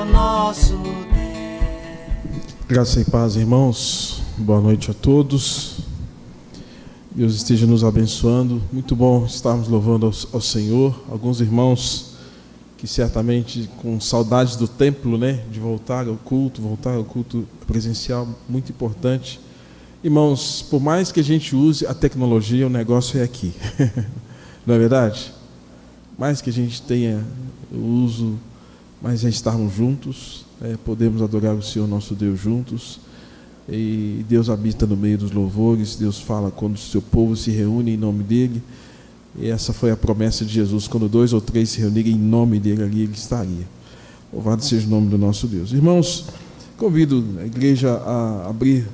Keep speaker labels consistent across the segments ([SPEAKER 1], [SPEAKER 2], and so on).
[SPEAKER 1] o nosso Deus.
[SPEAKER 2] Graça e paz, irmãos. Boa noite a todos. Deus esteja nos abençoando. Muito bom estarmos louvando ao Senhor. Alguns irmãos que certamente com saudades do templo, né, de voltar ao culto presencial, muito importante. Irmãos, por mais que a gente use a tecnologia, o negócio é aqui. Não é verdade? Mais que a gente tenha o uso, mas é estarmos juntos, podemos adorar o Senhor nosso Deus juntos, e Deus habita no meio dos louvores. Deus fala quando o seu povo se reúne em nome dele, e essa foi a promessa de Jesus: quando 2 ou 3 se reunirem em nome dele, ali ele estaria. Louvado seja o nome do nosso Deus. Irmãos, convido a igreja a abrir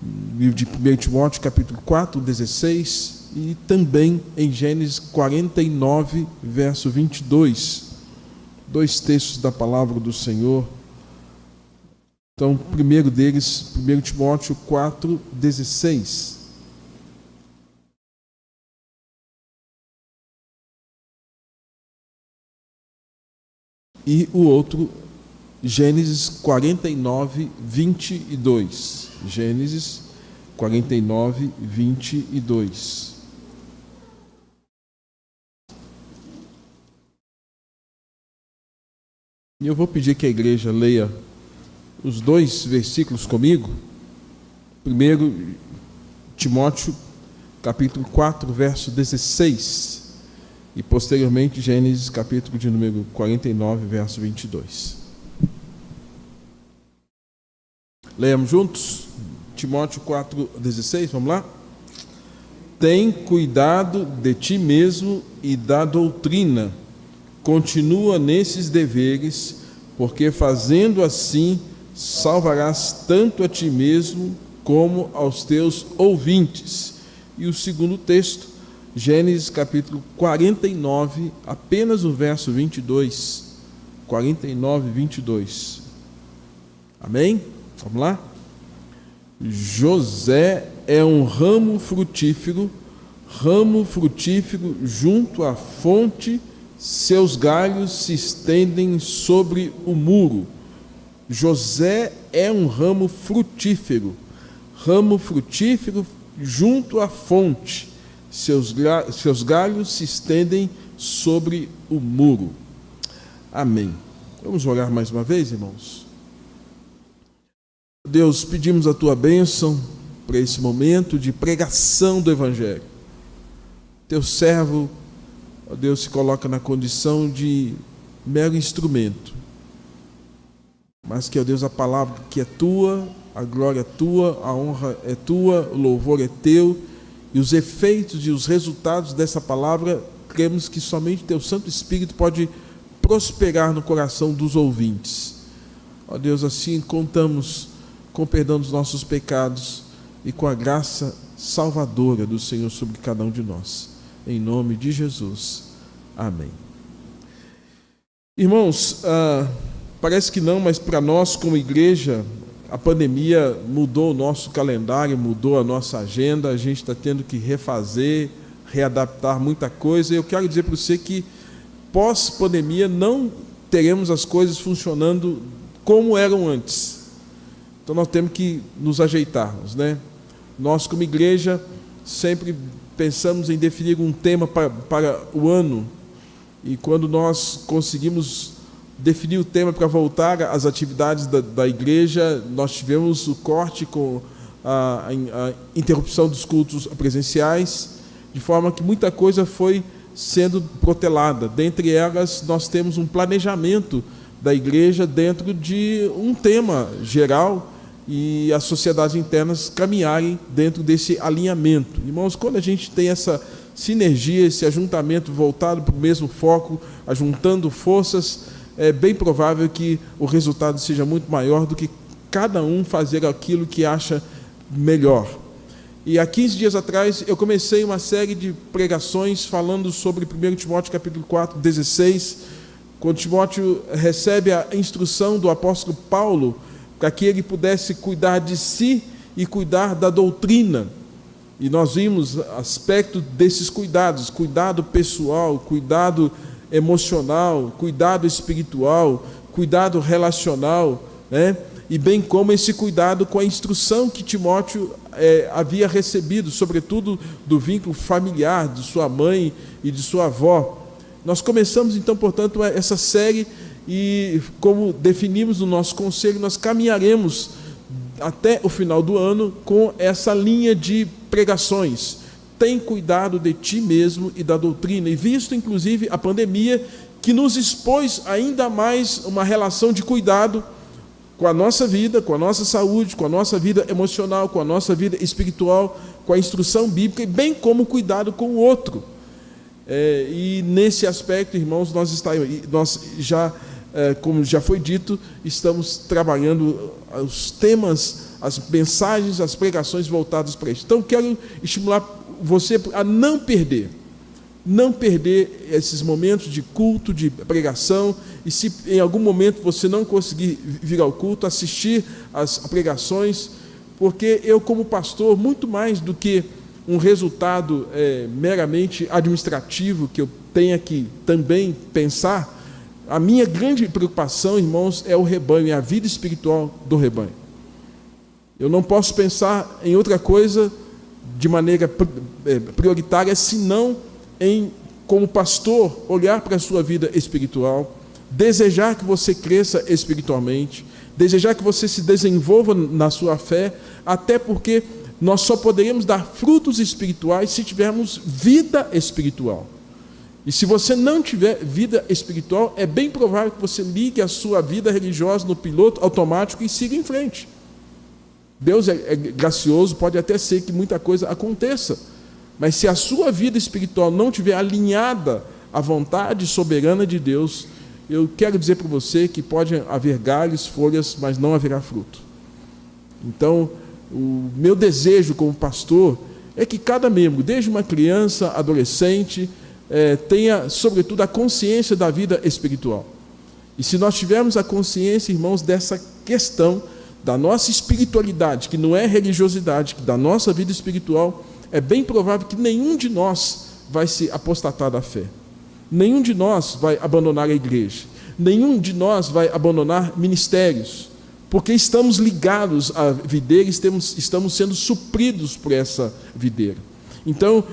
[SPEAKER 2] o livro de 1 Timóteo, capítulo 4, 16, e também em Gênesis 49, verso 22, dois textos da palavra do Senhor. Então, o primeiro deles, 1 Timóteo 4, 16. E o outro, Gênesis 49, 22. Gênesis 49, 22. E eu vou pedir que a igreja leia os dois versículos comigo. Primeiro, Timóteo, capítulo 4, verso 16. E posteriormente, Gênesis, capítulo de número 49, verso 22. Leamos juntos? Timóteo 4, 16, vamos lá? Tem cuidado de ti mesmo e da doutrina. Continua nesses deveres, porque fazendo assim, salvarás tanto a ti mesmo como aos teus ouvintes. E o segundo texto, Gênesis capítulo 49, apenas o verso 22. 49, 22. Amém? Vamos lá? José é um ramo frutífero junto à fonte, seus galhos se estendem sobre o muro. José é um ramo frutífero junto à fonte, seus galhos se estendem sobre o muro. Amém. Vamos orar mais uma vez, irmãos? Deus, pedimos a tua bênção para esse momento de pregação do Evangelho. Teu servo, ó Deus, se coloca na condição de mero instrumento, mas que, ó Deus, a palavra que é tua, a glória é tua, a honra é tua, o louvor é teu, e os efeitos e os resultados dessa palavra, cremos que somente teu Santo Espírito pode prosperar no coração dos ouvintes. Ó Deus, assim contamos com o perdão dos nossos pecados e com a graça salvadora do Senhor sobre cada um de nós. Em nome de Jesus. Amém. Irmãos, parece que não, mas para nós como igreja, a pandemia mudou o nosso calendário, mudou a nossa agenda, a gente está tendo que refazer, readaptar muita coisa. Eu quero dizer para você que pós-pandemia não teremos as coisas funcionando como eram antes. Então nós temos que nos ajeitarmos, né? Nós como igreja sempre pensamos em definir um tema para o ano, e quando nós conseguimos definir o tema para voltar às atividades da igreja, nós tivemos o corte com a interrupção dos cultos presenciais, de forma que muita coisa foi sendo protelada. Dentre elas, nós temos um planejamento da igreja dentro de um tema geral, e as sociedades internas caminharem dentro desse alinhamento. Irmãos, quando a gente tem essa sinergia, esse ajuntamento voltado para o mesmo foco, ajuntando forças, é bem provável que o resultado seja muito maior do que cada um fazer aquilo que acha melhor. E há 15 dias atrás eu comecei uma série de pregações falando sobre 1 Timóteo capítulo 4, 16, quando Timóteo recebe a instrução do apóstolo Paulo para que ele pudesse cuidar de si e cuidar da doutrina. E nós vimos aspectos desses cuidados: cuidado pessoal, cuidado emocional, cuidado espiritual, cuidado relacional, né? E bem como esse cuidado com a instrução que Timóteo havia recebido, sobretudo do vínculo familiar, de sua mãe e de sua avó. Nós começamos, então, portanto, essa série e, como definimos no nosso conselho, nós caminharemos até o final do ano com essa linha de pregações. Tem cuidado de ti mesmo e da doutrina. E visto, inclusive, a pandemia, que nos expôs ainda mais uma relação de cuidado com a nossa vida, com a nossa saúde, com a nossa vida emocional, com a nossa vida espiritual, com a instrução bíblica, e bem como cuidado com o outro. E nesse aspecto, irmãos, nós já, como já foi dito, estamos trabalhando os temas, as mensagens, as pregações voltadas para isso. Então, quero estimular você a não perder esses momentos de culto, de pregação, e se em algum momento você não conseguir vir ao culto, assistir às pregações, porque eu, como pastor, muito mais do que um resultado meramente administrativo que eu tenha que também pensar, a minha grande preocupação, irmãos, é o rebanho, é a vida espiritual do rebanho. Eu não posso pensar em outra coisa de maneira prioritária, senão em, como pastor, olhar para a sua vida espiritual, desejar que você cresça espiritualmente, desejar que você se desenvolva na sua fé, até porque nós só poderemos dar frutos espirituais se tivermos vida espiritual. E se você não tiver vida espiritual, é bem provável que você ligue a sua vida religiosa no piloto automático e siga em frente. Deus é gracioso, pode até ser que muita coisa aconteça, mas se a sua vida espiritual não estiver alinhada à vontade soberana de Deus, eu quero dizer para você que pode haver galhos, folhas, mas não haverá fruto. Então, o meu desejo como pastor é que cada membro, desde uma criança, adolescente, tenha, sobretudo, a consciência da vida espiritual. E se nós tivermos a consciência, irmãos, dessa questão da nossa espiritualidade, que não é religiosidade, da nossa vida espiritual, é bem provável que nenhum de nós vai se apostatar da fé. Nenhum de nós vai abandonar a igreja. Nenhum de nós vai abandonar ministérios, porque estamos ligados à videira, estamos sendo supridos por essa videira. Então,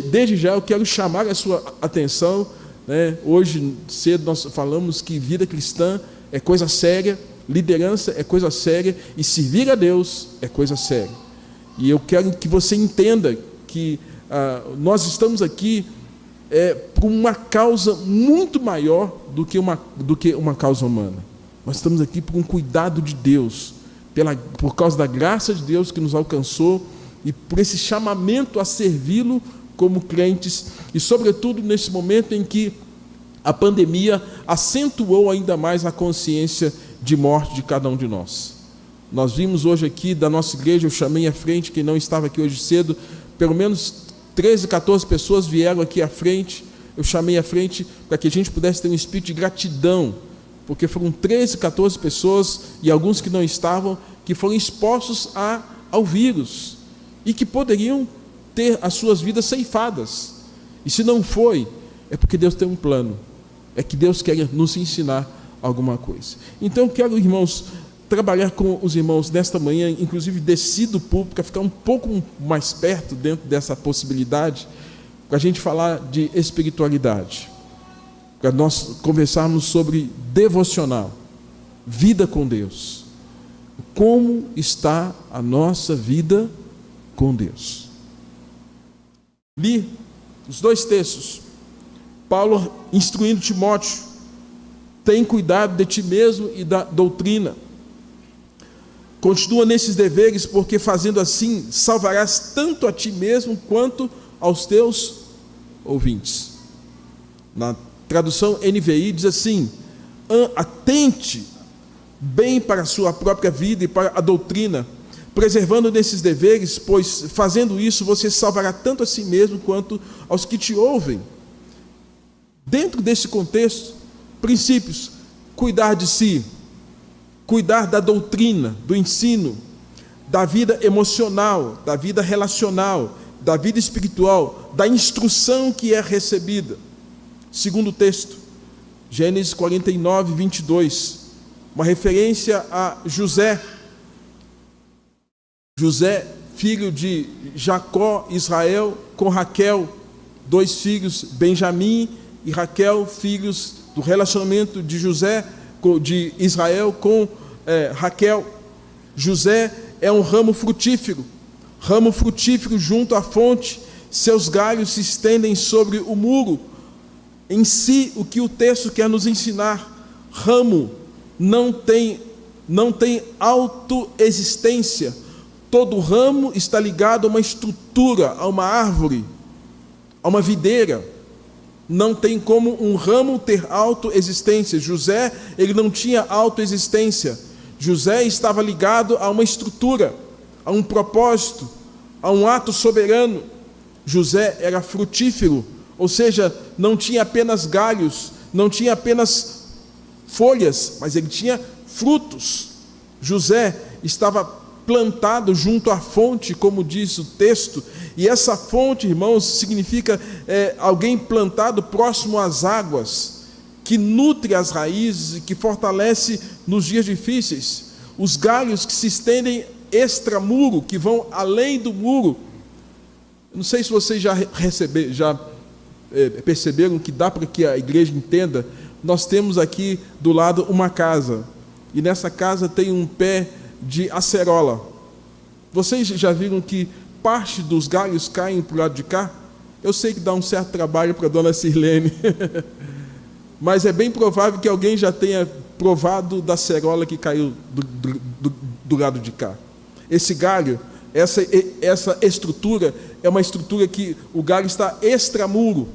[SPEAKER 2] desde já eu quero chamar a sua atenção, né? Hoje cedo nós falamos que vida cristã é coisa séria, liderança é coisa séria e servir a Deus é coisa séria. E eu quero que você entenda que nós estamos aqui por uma causa muito maior do que uma causa humana. Nós estamos aqui por um cuidado de Deus, por causa da graça de Deus que nos alcançou e por esse chamamento a servi-lo como crentes, e sobretudo nesse momento em que a pandemia acentuou ainda mais a consciência de morte de cada um de nós. Nós vimos hoje aqui da nossa igreja, eu chamei à frente, quem não estava aqui hoje cedo, pelo menos 13, 14 pessoas vieram aqui à frente, eu chamei à frente para que a gente pudesse ter um espírito de gratidão, porque foram 13, 14 pessoas, e alguns que não estavam, que foram expostos ao vírus, e que poderiam ter as suas vidas ceifadas. E se não foi, é porque Deus tem um plano, é que Deus quer nos ensinar alguma coisa. Então, quero, irmãos, trabalhar com os irmãos nesta manhã, inclusive desci do púlpito, para ficar um pouco mais perto dentro dessa possibilidade, para a gente falar de espiritualidade, para nós conversarmos sobre devocional, vida com Deus. Como está a nossa vida com Deus? Li os dois textos, Paulo instruindo Timóteo: tem cuidado de ti mesmo e da doutrina. Continua nesses deveres, porque fazendo assim salvarás tanto a ti mesmo quanto aos teus ouvintes. Na tradução NVI diz assim: atente bem para a sua própria vida e para a doutrina, preservando nesses deveres, pois fazendo isso você salvará tanto a si mesmo quanto aos que te ouvem. Dentro desse contexto, princípios: cuidar de si, cuidar da doutrina, do ensino, da vida emocional, da vida relacional, da vida espiritual, da instrução que é recebida. Segundo texto, Gênesis 49, 22. uma referência a José. José, filho de Jacó, Israel, com Raquel, 2 filhos, Benjamim e Raquel, filhos do relacionamento de José, de Israel com Raquel. José é um ramo frutífero junto à fonte, seus galhos se estendem sobre o muro. Em si, o que o texto quer nos ensinar: ramo não tem autoexistência. Todo ramo está ligado a uma estrutura, a uma árvore, a uma videira. Não tem como um ramo ter autoexistência. José, ele não tinha autoexistência. José estava ligado a uma estrutura, a um propósito, a um ato soberano. José era frutífero, ou seja, não tinha apenas galhos, não tinha apenas folhas, mas ele tinha frutos. José estava plantado junto à fonte, como diz o texto, e essa fonte, irmãos, significa alguém plantado próximo às águas, que nutre as raízes e que fortalece nos dias difíceis. Os galhos que se estendem extramuro, que vão além do muro. Não sei se vocês já perceberam que dá para que a igreja entenda. Nós temos aqui do lado uma casa, e nessa casa tem um pé de acerola. Vocês já viram que parte dos galhos caem para o lado de cá? Eu sei que dá um certo trabalho para a dona Sirlene, mas é bem provável que alguém já tenha provado da acerola que caiu do lado de cá. Esse galho, essa estrutura, é uma estrutura que o galho está extramuro.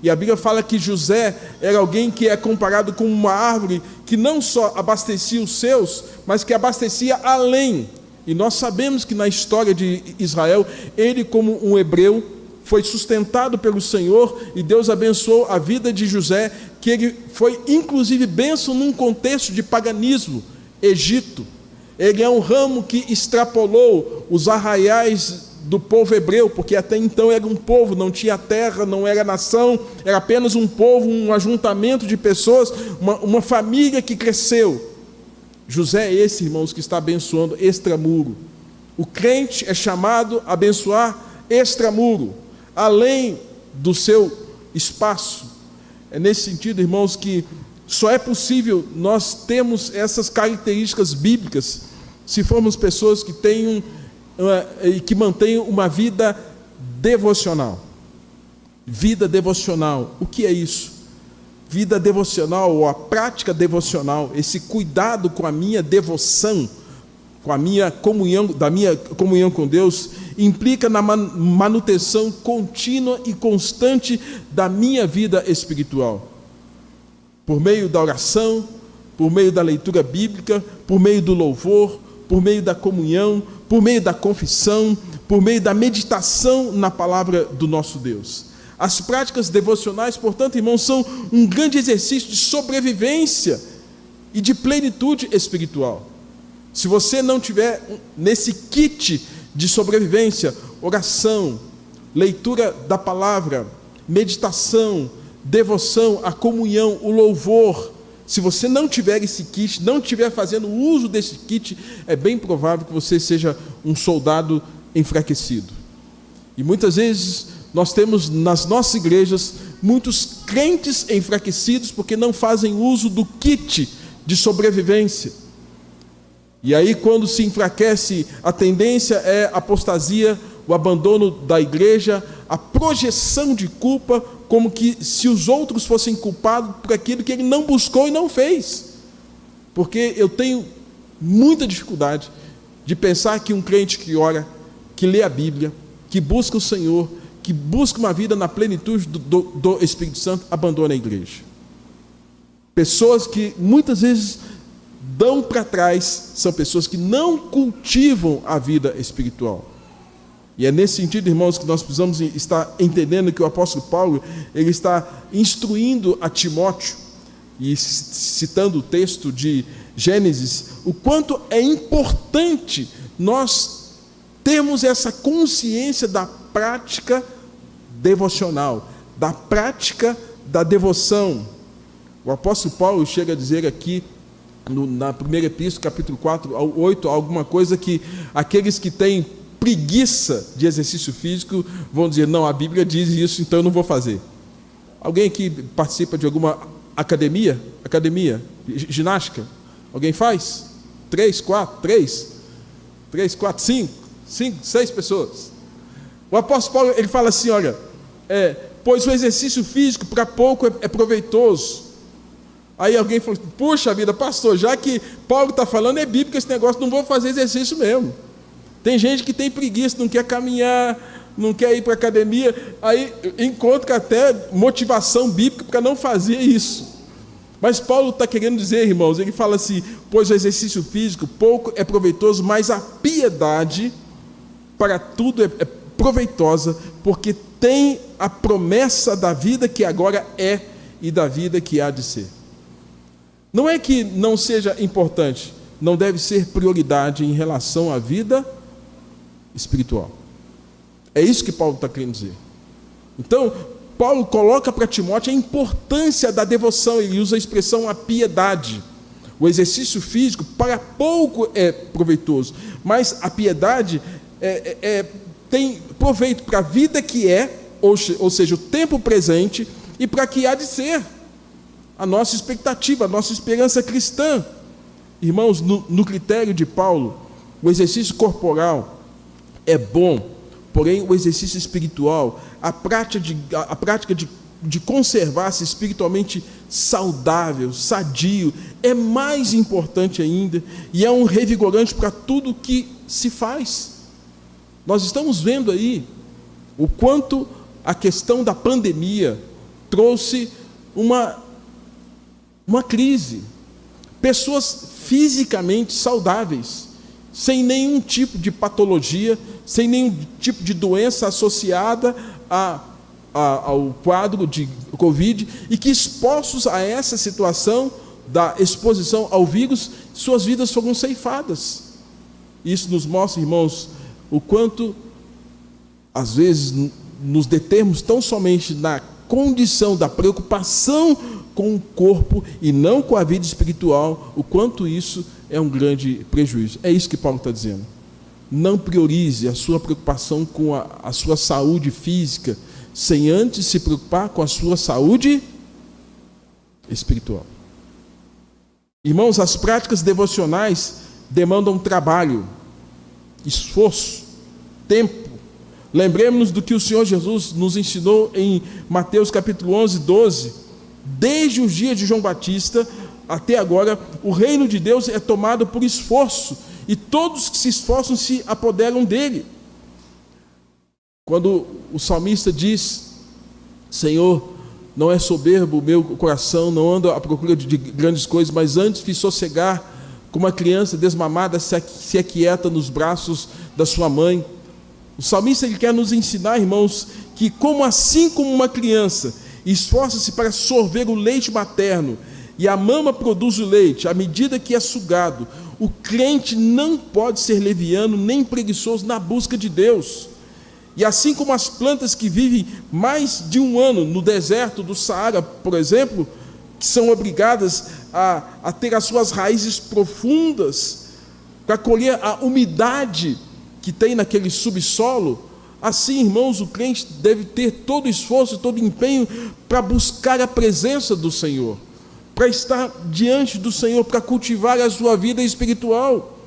[SPEAKER 2] E a Bíblia fala que José era alguém que é comparado com uma árvore que não só abastecia os seus, mas que abastecia além. E nós sabemos que na história de Israel, ele, como um hebreu, foi sustentado pelo Senhor, e Deus abençoou a vida de José, que ele foi inclusive bênção num contexto de paganismo, Egito. Ele é um ramo que extrapolou os arraiais do povo hebreu, porque até então era um povo, não tinha terra, não era nação, era apenas um povo, um ajuntamento de pessoas, uma família que cresceu. José é esse, irmãos, que está abençoando extramuro. O crente é chamado a abençoar extramuro, além do seu espaço. É nesse sentido, irmãos, que só é possível nós termos essas características bíblicas se formos pessoas que tenham e que mantenham uma vida devocional. Vida devocional, o que é isso? Vida devocional, ou a prática devocional, esse cuidado com a minha devoção, com a minha comunhão, da minha comunhão com Deus, implica na manutenção contínua e constante da minha vida espiritual. Por meio da oração, por meio da leitura bíblica, por meio do louvor, por meio da comunhão, por meio da confissão, por meio da meditação na palavra do nosso Deus. As práticas devocionais, portanto, irmãos, são um grande exercício de sobrevivência e de plenitude espiritual. Se você não tiver nesse kit de sobrevivência, oração, leitura da palavra, meditação, devoção, a comunhão, o louvor, se você não tiver esse kit, não estiver fazendo uso desse kit, é bem provável que você seja um soldado enfraquecido. E muitas vezes nós temos nas nossas igrejas muitos crentes enfraquecidos porque não fazem uso do kit de sobrevivência. E aí, quando se enfraquece, a tendência é a apostasia, o abandono da igreja, a projeção de culpa, como que se os outros fossem culpados por aquilo que ele não buscou e não fez. Porque eu tenho muita dificuldade de pensar que um crente que ora, que lê a Bíblia, que busca o Senhor, que busca uma vida na plenitude do Espírito Santo, abandona a igreja. Pessoas que muitas vezes dão para trás são pessoas que não cultivam a vida espiritual. E é nesse sentido, irmãos, que nós precisamos estar entendendo que o apóstolo Paulo, ele está instruindo a Timóteo, e citando o texto de Gênesis, o quanto é importante nós termos essa consciência da prática devocional, da prática da devoção. O apóstolo Paulo chega a dizer aqui, na primeira epístola, capítulo 4 ao 8, alguma coisa que aqueles que têm preguiça de exercício físico vão dizer, não, a Bíblia diz isso, então eu não vou fazer. Alguém aqui participa de alguma academia, ginástica? Alguém faz? 3, 4, 5, 6 pessoas. O apóstolo Paulo, ele fala assim, olha, pois o exercício físico para pouco é proveitoso. Aí alguém falou, puxa vida, pastor, já que Paulo está falando, é bíblico esse negócio, não vou fazer exercício mesmo. Tem gente que tem preguiça, não quer caminhar, não quer ir para a academia, aí encontra até motivação bíblica para não fazer isso. Mas Paulo está querendo dizer, irmãos, ele fala assim, pois o exercício físico pouco é proveitoso, mas a piedade para tudo é proveitosa, porque tem a promessa da vida que agora é e da vida que há de ser. Não é que não seja importante, não deve ser prioridade em relação à vida espiritual. É isso que Paulo está querendo dizer. Então, Paulo coloca para Timóteo a importância da devoção, ele usa a expressão a piedade. O exercício físico para pouco é proveitoso, mas a piedade tem proveito para a vida que é, ou seja, o tempo presente, e para que há de ser. A nossa expectativa, a nossa esperança cristã. Irmãos, no critério de Paulo, o exercício corporal é bom, porém o exercício espiritual, a prática de conservar-se espiritualmente saudável, sadio, é mais importante ainda, e é um revigorante para tudo que se faz. Nós estamos vendo aí o quanto a questão da pandemia trouxe uma crise. Pessoas fisicamente saudáveis, sem nenhum tipo de patologia, sem nenhum tipo de doença associada ao quadro de Covid, e que expostos a essa situação da exposição ao vírus, suas vidas foram ceifadas. Isso nos mostra, irmãos, o quanto, às vezes, nos detemos tão somente na condição da preocupação com o corpo e não com a vida espiritual, o quanto isso é um grande prejuízo. É isso que Paulo está dizendo. Não priorize a sua preocupação com a sua saúde física, sem antes se preocupar com a sua saúde espiritual. Irmãos, as práticas devocionais demandam trabalho, esforço, tempo. Lembremos-nos do que o Senhor Jesus nos ensinou em Mateus capítulo 11, 12. Desde os dias de João Batista até agora, o reino de Deus é tomado por esforço, e todos que se esforçam se apoderam dele. Quando o salmista diz, Senhor, não é soberbo o meu coração, não ando à procura de grandes coisas, mas antes fiz sossegar, como uma criança desmamada se aquieta nos braços da sua mãe. O salmista, ele quer nos ensinar, irmãos, que assim como uma criança esforça-se para sorver o leite materno, e a mama produz o leite, à medida que é sugado, o crente não pode ser leviano nem preguiçoso na busca de Deus. E assim como as plantas que vivem mais de um ano no deserto do Saara, por exemplo, que são obrigadas a ter as suas raízes profundas, para colher a umidade que tem naquele subsolo, assim, irmãos, o crente deve ter todo o esforço, todo o empenho para buscar a presença do Senhor, para estar diante do Senhor, para cultivar a sua vida espiritual.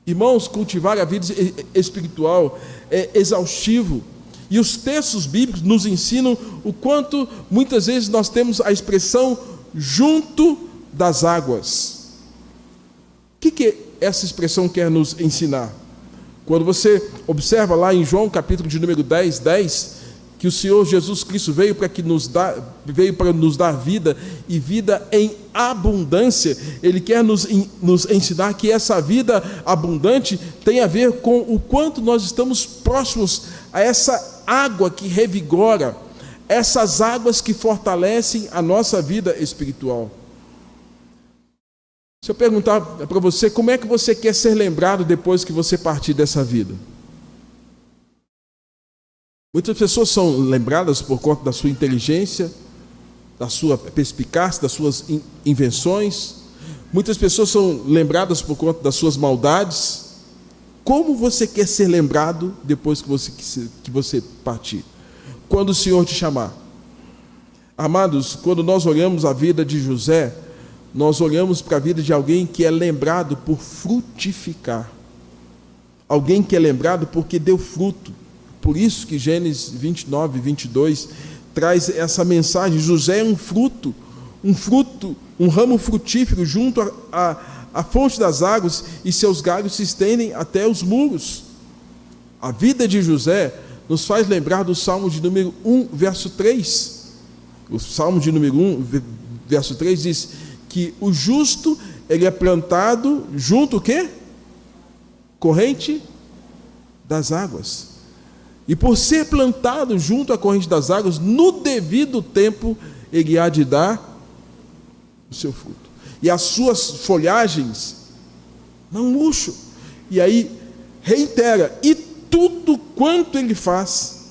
[SPEAKER 2] Irmãos, cultivar a vida espiritual é exaustivo, e os textos bíblicos nos ensinam o quanto muitas vezes nós temos a expressão junto das águas. O que essa expressão quer nos ensinar? Quando você observa lá em João capítulo de número 10, 10, que o Senhor Jesus Cristo veio para nos dar vida, e vida em abundância, Ele quer nos ensinar que essa vida abundante tem a ver com o quanto nós estamos próximos a essa água que revigora, essas águas que fortalecem a nossa vida espiritual. Se eu perguntar para você, como é que você quer ser lembrado depois que você partir dessa vida? Muitas pessoas são lembradas por conta da sua inteligência, da sua perspicácia, das suas invenções. Muitas pessoas são lembradas por conta das suas maldades. Como você quer ser lembrado depois que você partir? Quando o Senhor te chamar. Amados, quando nós olhamos a vida de José, nós olhamos para a vida de alguém que é lembrado por frutificar. Alguém que é lembrado porque deu fruto. Por isso que Gênesis 29, 22 traz essa mensagem. José é um fruto, um ramo frutífero junto à fonte das águas, e seus galhos se estendem até os muros. A vida de José nos faz lembrar do Salmo de número 1, verso 3. O Salmo de número 1, verso 3 diz que o justo, ele é plantado junto o quê? Corrente das águas. E por ser plantado junto à corrente das águas, no devido tempo, ele há de dar o seu fruto. E as suas folhagens não murcham. E aí, reitera, e tudo quanto ele faz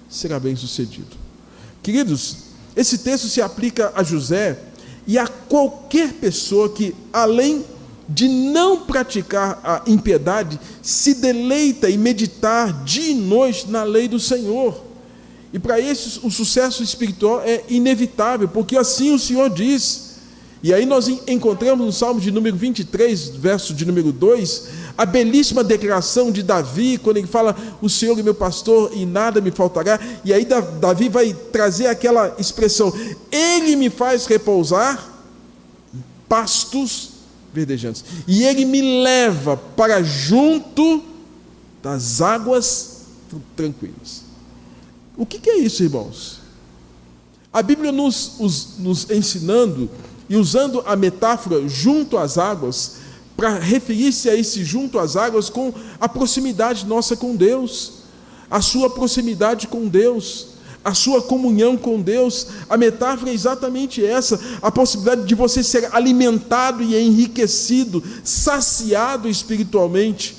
[SPEAKER 2] será bem sucedido. Queridos, esse texto se aplica a José e a qualquer pessoa que, além de não praticar a impiedade, se deleita em meditar dia e noite na lei do Senhor. E para esses o sucesso espiritual é inevitável, porque assim o Senhor diz. E aí nós encontramos no Salmo de número 23, verso de número 2, a belíssima declaração de Davi, quando ele fala: o Senhor é meu pastor e nada me faltará. E aí Davi vai trazer aquela expressão: ele me faz repousar em pastos verdejantes, e ele me leva para junto das águas tranquilas. O que é isso, irmãos? A Bíblia nos ensinando e usando a metáfora junto às águas, para referir-se a esse junto às águas com a proximidade nossa com Deus, a sua proximidade com Deus, a sua comunhão com Deus. A metáfora é exatamente essa, a possibilidade de você ser alimentado e enriquecido, saciado espiritualmente.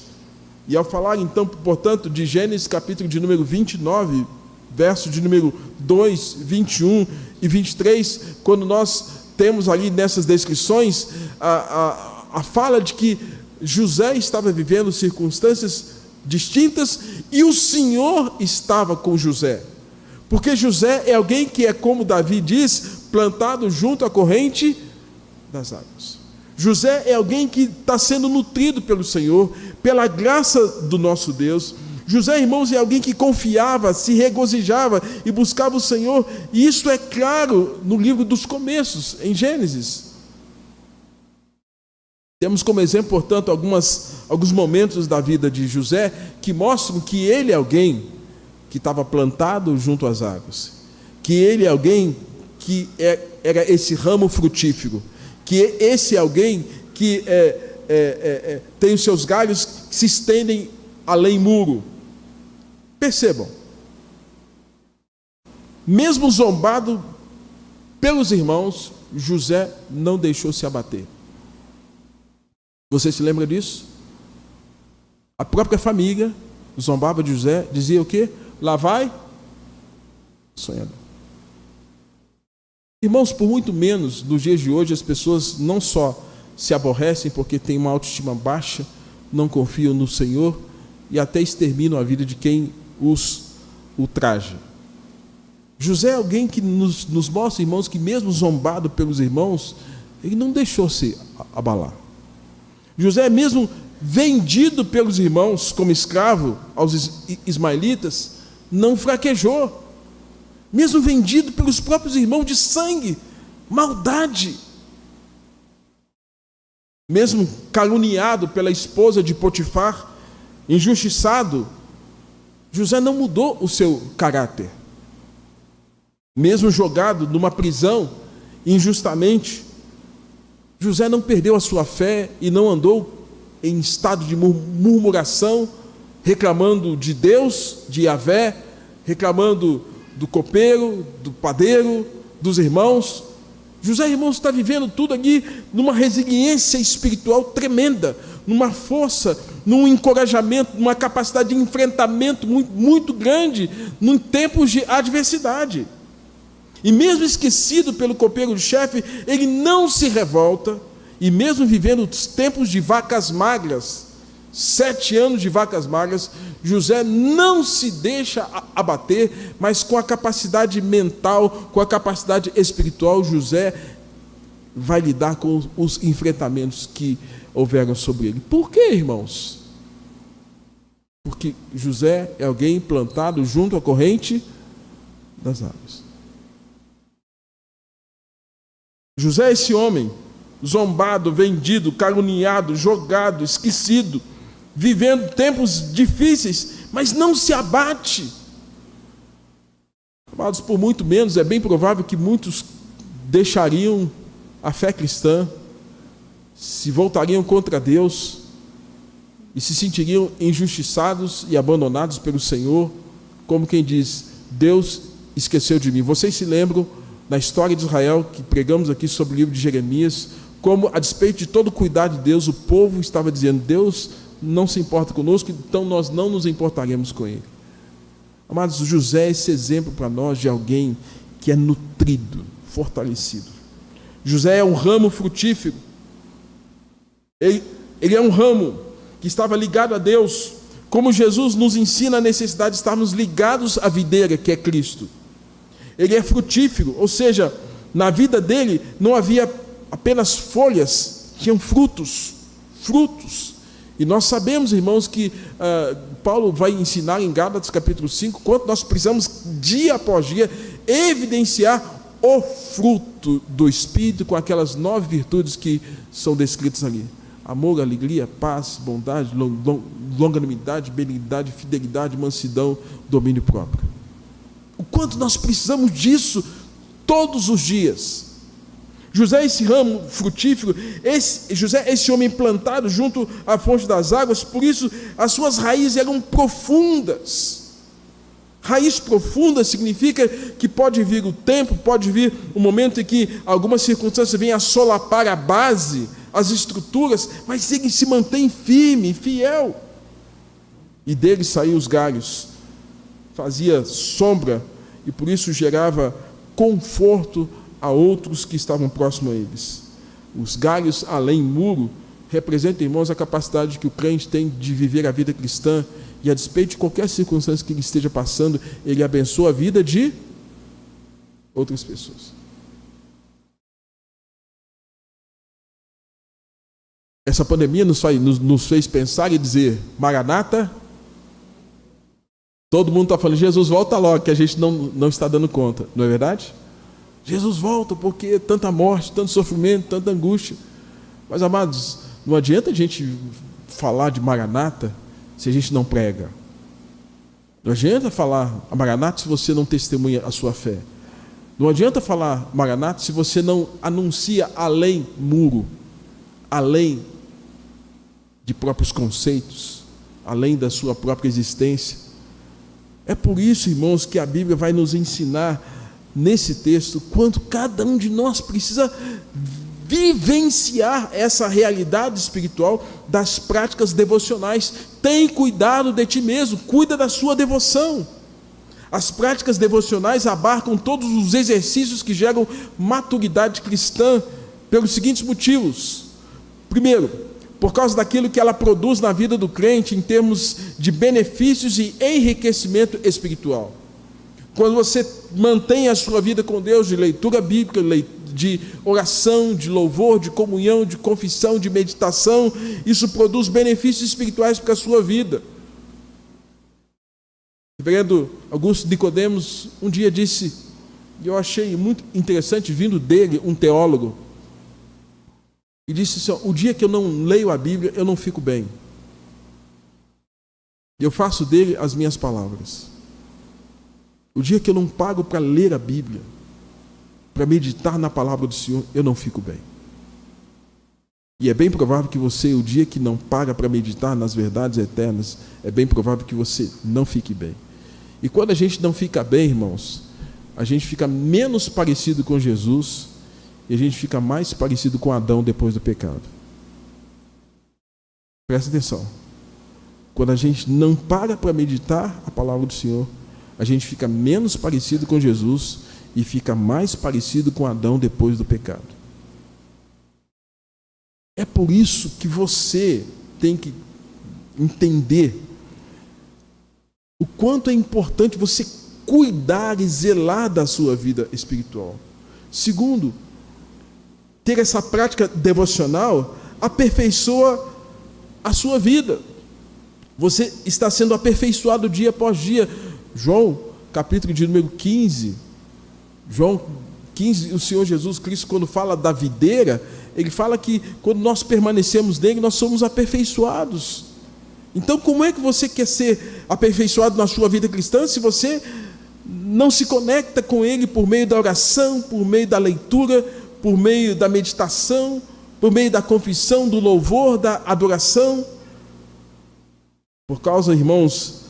[SPEAKER 2] E ao falar então, portanto, de Gênesis capítulo de número 29, verso de número 2, 21 e 23, quando nós temos ali nessas descrições a fala de que José estava vivendo circunstâncias distintas e o Senhor estava com José. Porque José é alguém que é, como Davi diz, plantado junto à corrente das águas. José é alguém que está sendo nutrido pelo Senhor, pela graça do nosso Deus. José, irmãos, é alguém que confiava, se regozijava e buscava o Senhor. E isso é claro no livro dos começos, em Gênesis. Temos como exemplo, portanto, alguns momentos da vida de José que mostram que ele é alguém que estava plantado junto às águas, que ele é alguém que era esse ramo frutífero, que esse é alguém que tem os seus galhos que se estendem além muro. Percebam, mesmo zombado pelos irmãos, José não deixou se abater. Você se lembra disso? A própria família zombava de José, dizia o quê? Lá vai sonhador. Irmãos, por muito menos, nos dias de hoje, as pessoas não só se aborrecem porque têm uma autoestima baixa, não confiam no Senhor e até exterminam a vida de quem os ultraja. José é alguém que nos mostra, irmãos, que mesmo zombado pelos irmãos, ele não deixou se abalar. José, mesmo vendido pelos irmãos como escravo aos ismaelitas, não fraquejou. Mesmo vendido pelos próprios irmãos de sangue, maldade. Mesmo caluniado pela esposa de Potifar, injustiçado, José não mudou o seu caráter. Mesmo jogado numa prisão injustamente, José não perdeu a sua fé e não andou em estado de murmuração, reclamando de Deus, de Yahvé, reclamando do copeiro, do padeiro, dos irmãos. José, irmãos, está vivendo tudo aqui numa resiliência espiritual tremenda, numa força, num encorajamento, numa capacidade de enfrentamento muito, muito grande, num tempos de adversidade. E mesmo esquecido pelo copeiro-chefe, ele não se revolta e mesmo vivendo os tempos de vacas magras, 7 anos de vacas magras, José não se deixa abater, mas com a capacidade mental, com a capacidade espiritual, José vai lidar com os enfrentamentos que houveram sobre ele. Por quê, irmãos? Porque José é alguém plantado junto à corrente das águas. José é esse homem zombado, vendido, caluniado, jogado, esquecido, vivendo tempos difíceis, mas não se abate. Amados, por muito menos, é bem provável que muitos deixariam a fé cristã, se voltariam contra Deus e se sentiriam injustiçados e abandonados pelo Senhor, como quem diz: Deus esqueceu de mim. Vocês se lembram na história de Israel, que pregamos aqui sobre o livro de Jeremias, como, a despeito de todo o cuidado de Deus, o povo estava dizendo: Deus não se importa conosco, então nós não nos importaremos com ele. Amados, José é esse exemplo para nós de alguém que é nutrido, fortalecido. José é um ramo frutífero. Ele é um ramo que estava ligado a Deus, como Jesus nos ensina a necessidade de estarmos ligados à videira, que é Cristo. Ele é frutífero, ou seja, na vida dele não havia apenas folhas, tinham frutos. E nós sabemos, irmãos, que Paulo vai ensinar em Gálatas capítulo 5, quanto nós precisamos, dia após dia, evidenciar o fruto do Espírito com aquelas 9 virtudes que são descritas ali: amor, alegria, paz, bondade, longanimidade, benignidade, fidelidade, mansidão, domínio próprio. O quanto nós precisamos disso todos os dias. José é esse ramo frutífero, José é esse homem plantado junto à fonte das águas, por isso as suas raízes eram profundas. Raiz profunda significa que pode vir o tempo, pode vir o momento em que algumas circunstâncias venham a solapar a base, as estruturas, mas ele se mantém firme, fiel. E dele saíam os galhos, fazia sombra e por isso gerava conforto a outros que estavam próximos a eles. Os galhos além muro representam, irmãos, a capacidade que o crente tem de viver a vida cristã, e a despeito de qualquer circunstância que ele esteja passando, ele abençoa a vida de outras pessoas. Essa pandemia nos fez pensar e dizer: Maranata. Todo mundo está falando: Jesus, volta logo, que a gente não está dando conta, não é verdade? Jesus, volta, porque tanta morte, tanto sofrimento, tanta angústia. Mas, amados, não adianta a gente falar de Maranata se a gente não prega. Não adianta falar a Maranata se você não testemunha a sua fé. Não adianta falar Maranata se você não anuncia além muro, além de próprios conceitos, além da sua própria existência. É por isso, irmãos, que a Bíblia vai nos ensinar nesse texto quanto cada um de nós precisa vivenciar essa realidade espiritual das práticas devocionais. Tem cuidado de ti mesmo, cuida da sua devoção. As práticas devocionais abarcam todos os exercícios que geram maturidade cristã pelos seguintes motivos. Primeiro, por causa daquilo que ela produz na vida do crente em termos de benefícios e enriquecimento espiritual. Quando você mantém a sua vida com Deus de leitura bíblica, de oração, de louvor, de comunhão, de confissão, de meditação, isso produz benefícios espirituais para a sua vida. O reverendo Augusto Nicodemos um dia disse, e eu achei muito interessante, vindo dele, um teólogo, e disse assim: o dia que eu não leio a Bíblia, eu não fico bem. Eu faço dele as minhas palavras. O dia que eu não pago para ler a Bíblia, para meditar na palavra do Senhor, eu não fico bem. E é bem provável que você, o dia que não paga para meditar nas verdades eternas, é bem provável que você não fique bem. E quando a gente não fica bem, irmãos, a gente fica menos parecido com Jesus e a gente fica mais parecido com Adão depois do pecado. Presta atenção. Quando a gente não para meditar a palavra do Senhor, a gente fica menos parecido com Jesus e fica mais parecido com Adão depois do pecado. É por isso que você tem que entender o quanto é importante você cuidar e zelar da sua vida espiritual. Segundo, ter essa prática devocional aperfeiçoa a sua vida. Você está sendo aperfeiçoado dia após dia. João, capítulo de número 15, João 15, o Senhor Jesus Cristo, quando fala da videira, ele fala que quando nós permanecemos nele, nós somos aperfeiçoados. Então, como é que você quer ser aperfeiçoado na sua vida cristã se você não se conecta com ele por meio da oração, por meio da leitura, por meio da meditação, por meio da confissão, do louvor, da adoração? Por causa, irmãos,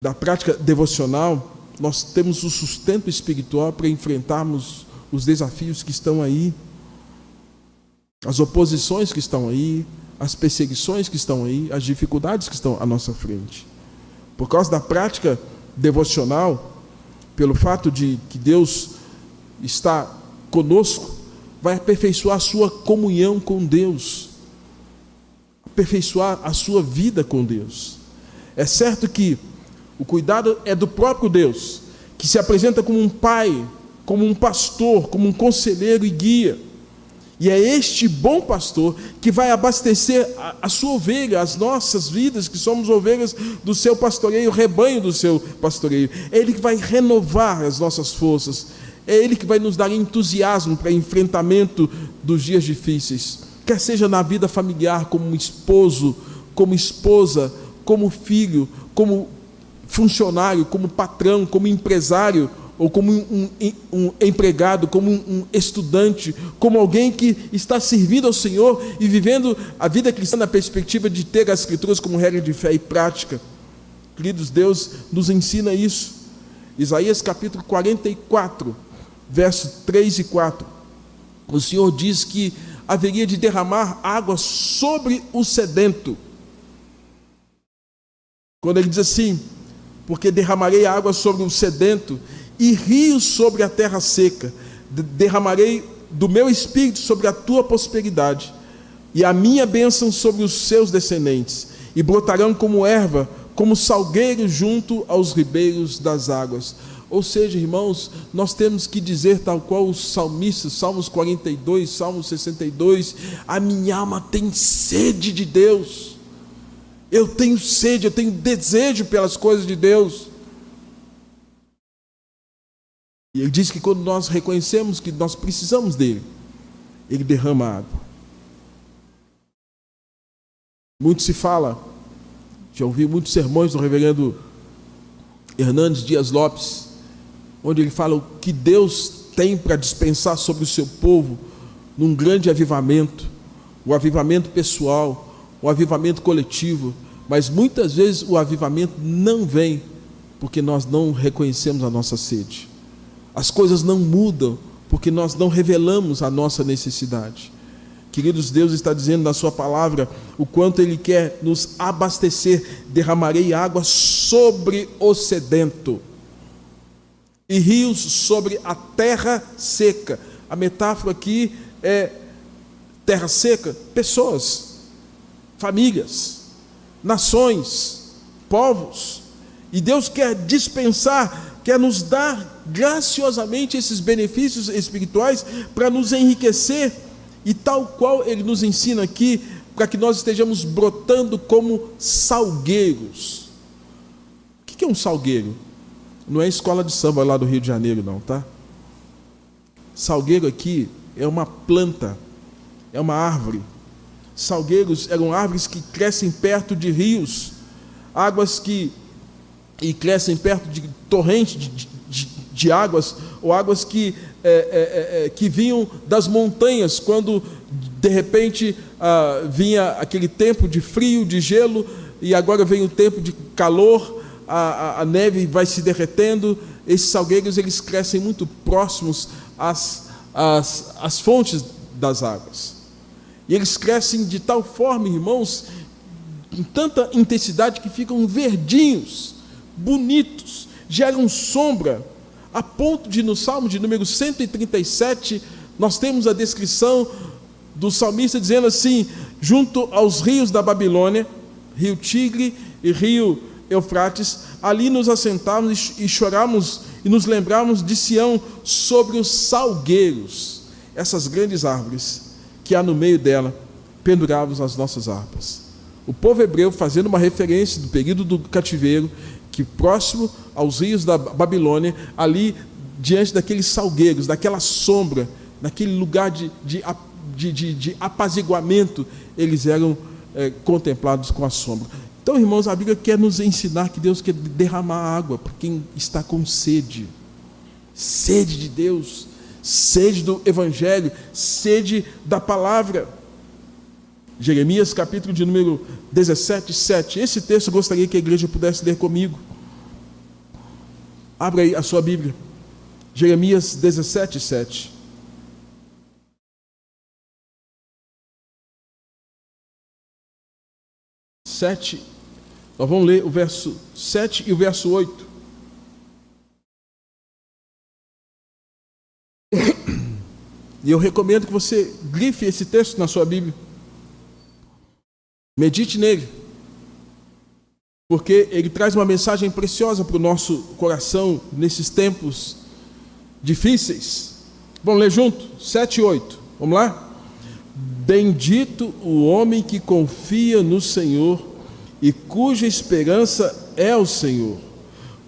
[SPEAKER 2] da prática devocional, nós temos o sustento espiritual para enfrentarmos os desafios que estão aí, as oposições que estão aí, as perseguições que estão aí, as dificuldades que estão à nossa frente. Por causa da prática devocional, pelo fato de que Deus está conosco, vai aperfeiçoar a sua comunhão com Deus, aperfeiçoar a sua vida com Deus. É certo que o cuidado é do próprio Deus, que se apresenta como um pai, como um pastor, como um conselheiro e guia. E é este bom pastor que vai abastecer a sua ovelha, as nossas vidas, que somos ovelhas do seu pastoreio, o rebanho do seu pastoreio. É Ele que vai renovar as nossas forças. É Ele que vai nos dar entusiasmo para enfrentamento dos dias difíceis. Quer seja na vida familiar, como esposo, como esposa, como filho, como funcionário, como patrão, como empresário, ou como um empregado, como um estudante, como alguém que está servindo ao Senhor e vivendo a vida cristã na perspectiva de ter as Escrituras como regra de fé e prática. Queridos, Deus nos ensina isso. Isaías capítulo 44, versos 3 e 4. O Senhor diz que haveria de derramar água sobre o sedento. Quando ele diz assim: porque derramarei água sobre o sedento e rios sobre a terra seca, derramarei do meu espírito sobre a tua prosperidade, e a minha bênção sobre os seus descendentes, e brotarão como erva, como salgueiro junto aos ribeiros das águas. Ou seja, irmãos, nós temos que dizer, tal qual os salmistas, Salmos 42, Salmos 62, a minha alma tem sede de Deus, eu tenho sede, eu tenho desejo pelas coisas de Deus. E ele diz que quando nós reconhecemos que nós precisamos dele, ele derrama água. Muito se fala, já ouvi muitos sermões do reverendo Hernandes Dias Lopes, onde ele fala o que Deus tem para dispensar sobre o seu povo num grande avivamento, o avivamento pessoal, o avivamento coletivo, mas muitas vezes o avivamento não vem porque nós não reconhecemos a nossa sede. As coisas não mudam porque nós não revelamos a nossa necessidade. Queridos, Deus está dizendo na sua palavra o quanto Ele quer nos abastecer. Derramarei água sobre o sedento e rios sobre a terra seca. A metáfora aqui é terra seca, pessoas, famílias, nações, povos. E Deus quer dispensar, quer nos dar graciosamente esses benefícios espirituais para nos enriquecer, e tal qual Ele nos ensina aqui, para que nós estejamos brotando como salgueiros. O que é um salgueiro? Não é escola de samba lá do Rio de Janeiro não, tá? Salgueiro aqui é uma planta, é uma árvore. Salgueiros eram árvores que crescem perto de rios, águas que crescem perto de torrentes de águas, ou águas que vinham das montanhas, quando de repente vinha aquele tempo de frio, de gelo, e agora vem o tempo de calor, a neve vai se derretendo. Esses salgueiros, eles crescem muito próximos às fontes das águas, e eles crescem de tal forma, irmãos, com tanta intensidade, que ficam verdinhos, bonitos, geram sombra, a ponto de, no Salmo de número 137, nós temos a descrição do salmista dizendo assim: junto aos rios da Babilônia, rio Tigre e rio Eufrates, ali nos assentávamos e chorávamos e nos lembrávamos de Sião sobre os salgueiros, essas grandes árvores que há no meio dela, pendurávamos as nossas harpas. O povo hebreu fazendo uma referência do período do cativeiro, que próximo aos rios da Babilônia, ali diante daqueles salgueiros, daquela sombra, naquele lugar de apaziguamento, eles eram contemplados com a sombra. Então, irmãos, a Bíblia quer nos ensinar que Deus quer derramar água para quem está com sede. Sede de Deus, sede do Evangelho, sede da palavra. Jeremias, capítulo de número 17, 7. Esse texto eu gostaria que a igreja pudesse ler comigo. Abra aí a sua Bíblia. Jeremias 17, 7. Nós vamos ler o verso 7 e o verso 8. E eu recomendo que você grife esse texto na sua Bíblia. Medite nele, porque ele traz uma mensagem preciosa para o nosso coração nesses tempos difíceis. Vamos ler junto? 7 e 8. Vamos lá? Bendito o homem que confia no Senhor e cuja esperança é o Senhor,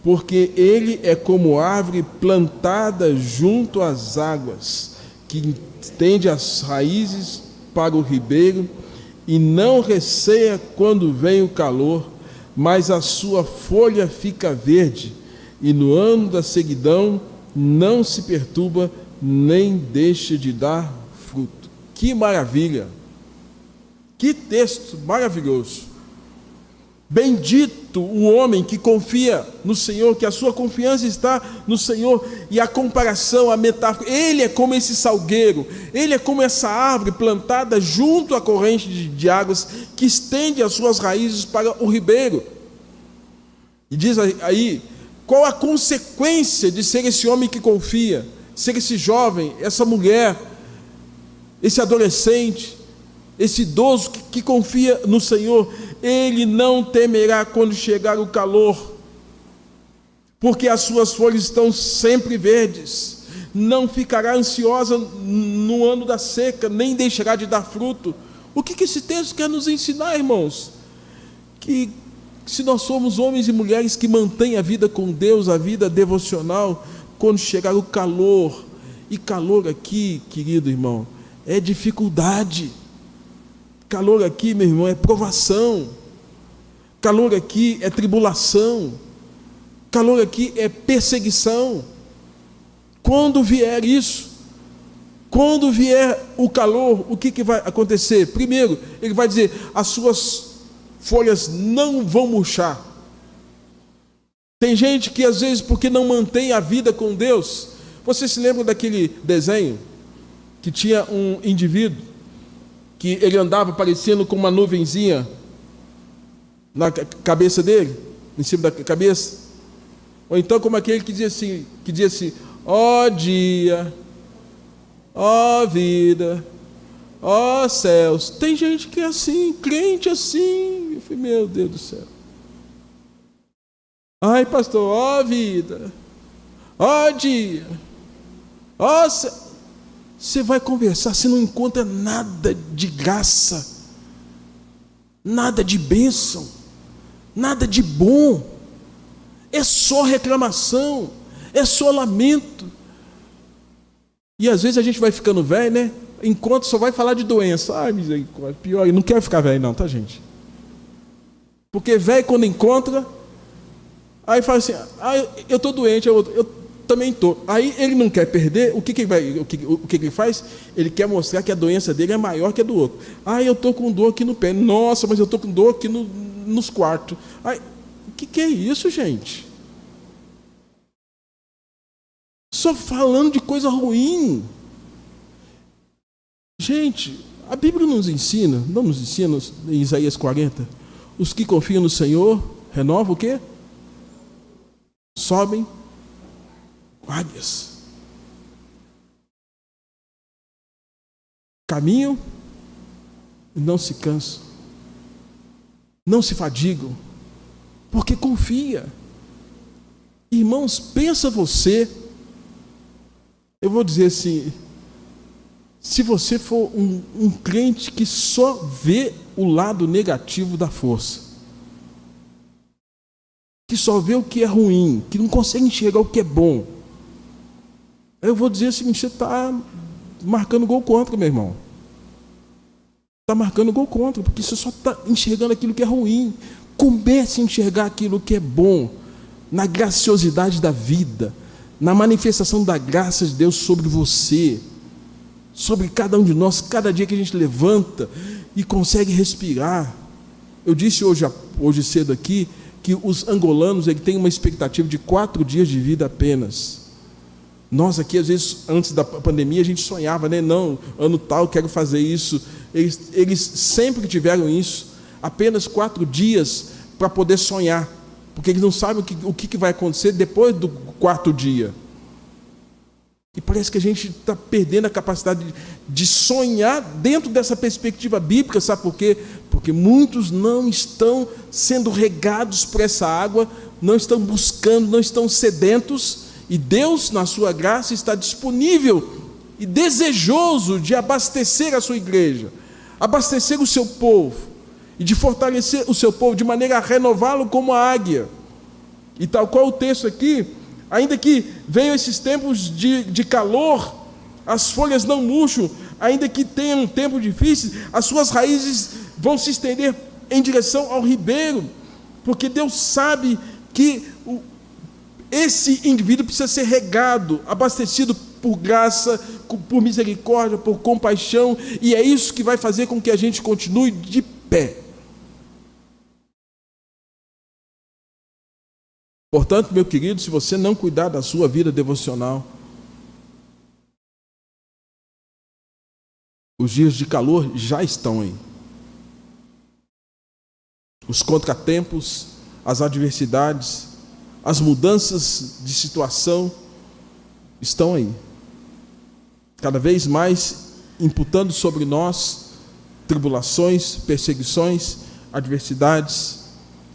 [SPEAKER 2] porque ele é como árvore plantada junto às águas, que estende as raízes para o ribeiro e não receia quando vem o calor, mas a sua folha fica verde, e no ano da sequidão não se perturba, nem deixa de dar fruto. Que maravilha! Que texto maravilhoso! Bendito o homem que confia no Senhor, que a sua confiança está no Senhor. E a comparação, a metáfora, ele é como esse salgueiro, ele é como essa árvore plantada junto à corrente de águas, que estende as suas raízes para o ribeiro. E diz aí, qual a consequência de ser esse homem que confia, ser esse jovem, essa mulher, esse adolescente, esse idoso que confia no Senhor? Ele não temerá quando chegar o calor, porque as suas folhas estão sempre verdes. Não ficará ansiosa no ano da seca, nem deixará de dar fruto. O que esse texto quer nos ensinar, irmãos? Que se nós somos homens e mulheres que mantêm a vida com Deus, a vida devocional, quando chegar o calor, e calor aqui, querido irmão, é dificuldade. Calor aqui, meu irmão, é provação. Calor aqui é tribulação. Calor aqui é perseguição. Quando vier isso, quando vier o calor, o que vai acontecer? Primeiro, ele vai dizer: as suas folhas não vão murchar. Tem gente que às vezes, porque não mantém a vida com Deus. Você se lembra daquele desenho que tinha um indivíduo que ele andava parecendo com uma nuvenzinha na cabeça dele, em cima da cabeça? Ou então como aquele que dizia assim: ó dia, ó vida, ó céus. Tem gente que é assim, crente assim. Eu falei: meu Deus do céu. Ai, pastor, ó vida, ó dia, ó céu. Você vai conversar, você não encontra nada de graça, nada de bênção, nada de bom. É só reclamação, é só lamento. E às vezes a gente vai ficando velho, né? Enquanto só vai falar de doença. Ai, misericórdia, pior, eu não quero ficar velho não, tá, gente? Porque velho, quando encontra, aí fala assim: eu estou doente, eu também estou. Aí ele não quer perder. O que ele faz? Ele quer mostrar que a doença dele é maior que a do outro. Eu estou com dor aqui no pé. Nossa, mas eu estou com dor aqui nos quartos. O que é isso, gente? Só falando de coisa ruim. Gente, a Bíblia não nos ensina em Isaías 40, os que confiam no Senhor renovam o quê? Sobem águias. Caminham e não se cansam, não se fadigam, porque confia. Irmãos, pensa você, eu vou dizer assim, se você for um crente que só vê o lado negativo da força, que só vê o que é ruim, que não consegue enxergar o que é bom, eu vou dizer o seguinte: você está marcando gol contra, meu irmão. Está marcando gol contra, porque você só está enxergando aquilo que é ruim. Comece a enxergar aquilo que é bom, na graciosidade da vida, na manifestação da graça de Deus sobre você, sobre cada um de nós, cada dia que a gente levanta e consegue respirar. Eu disse hoje cedo aqui que os angolanos têm uma expectativa de 4 dias de vida apenas. Nós aqui, às vezes, antes da pandemia, a gente sonhava, né? Não, ano tal, quero fazer isso. Eles sempre tiveram isso, apenas 4 dias para poder sonhar, porque eles não sabem o que vai acontecer depois do 4º dia. E parece que a gente está perdendo a capacidade de sonhar dentro dessa perspectiva bíblica. Sabe por quê? Porque muitos não estão sendo regados por essa água, não estão buscando, não estão sedentos, e Deus, na sua graça, está disponível e desejoso de abastecer a sua igreja, abastecer o seu povo, e de fortalecer o seu povo, de maneira a renová-lo como a águia. E tal qual o texto aqui, ainda que venham esses tempos de calor, as folhas não murcham, ainda que tenham um tempo difícil, as suas raízes vão se estender em direção ao ribeiro, porque Deus sabe que esse indivíduo precisa ser regado, abastecido por graça, por misericórdia, por compaixão, e é isso que vai fazer com que a gente continue de pé. Portanto, meu querido, se você não cuidar da sua vida devocional, os dias de calor já estão aí. Os contratempos, as adversidades, as mudanças de situação estão aí. Cada vez mais imputando sobre nós tribulações, perseguições, adversidades.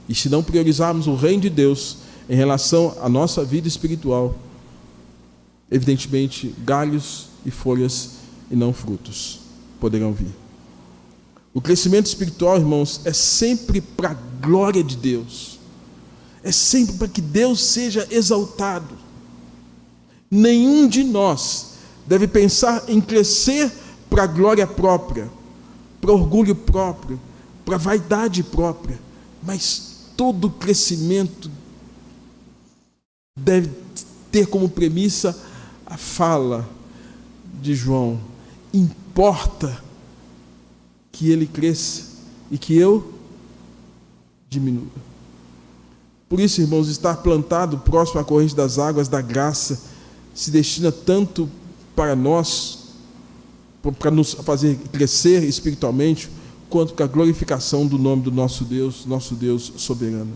[SPEAKER 2] E se não priorizarmos o reino de Deus em relação à nossa vida espiritual, evidentemente galhos e folhas e não frutos poderão vir. O crescimento espiritual, irmãos, é sempre para a glória de Deus, é sempre para que Deus seja exaltado. Nenhum de nós deve pensar em crescer para a glória própria, para orgulho próprio, para a vaidade própria, mas todo crescimento deve ter como premissa a fala de João: importa que ele cresça e que eu diminua. Por isso, irmãos, estar plantado próximo à corrente das águas da graça se destina tanto para nós, para nos fazer crescer espiritualmente, quanto para a glorificação do nome do nosso Deus soberano.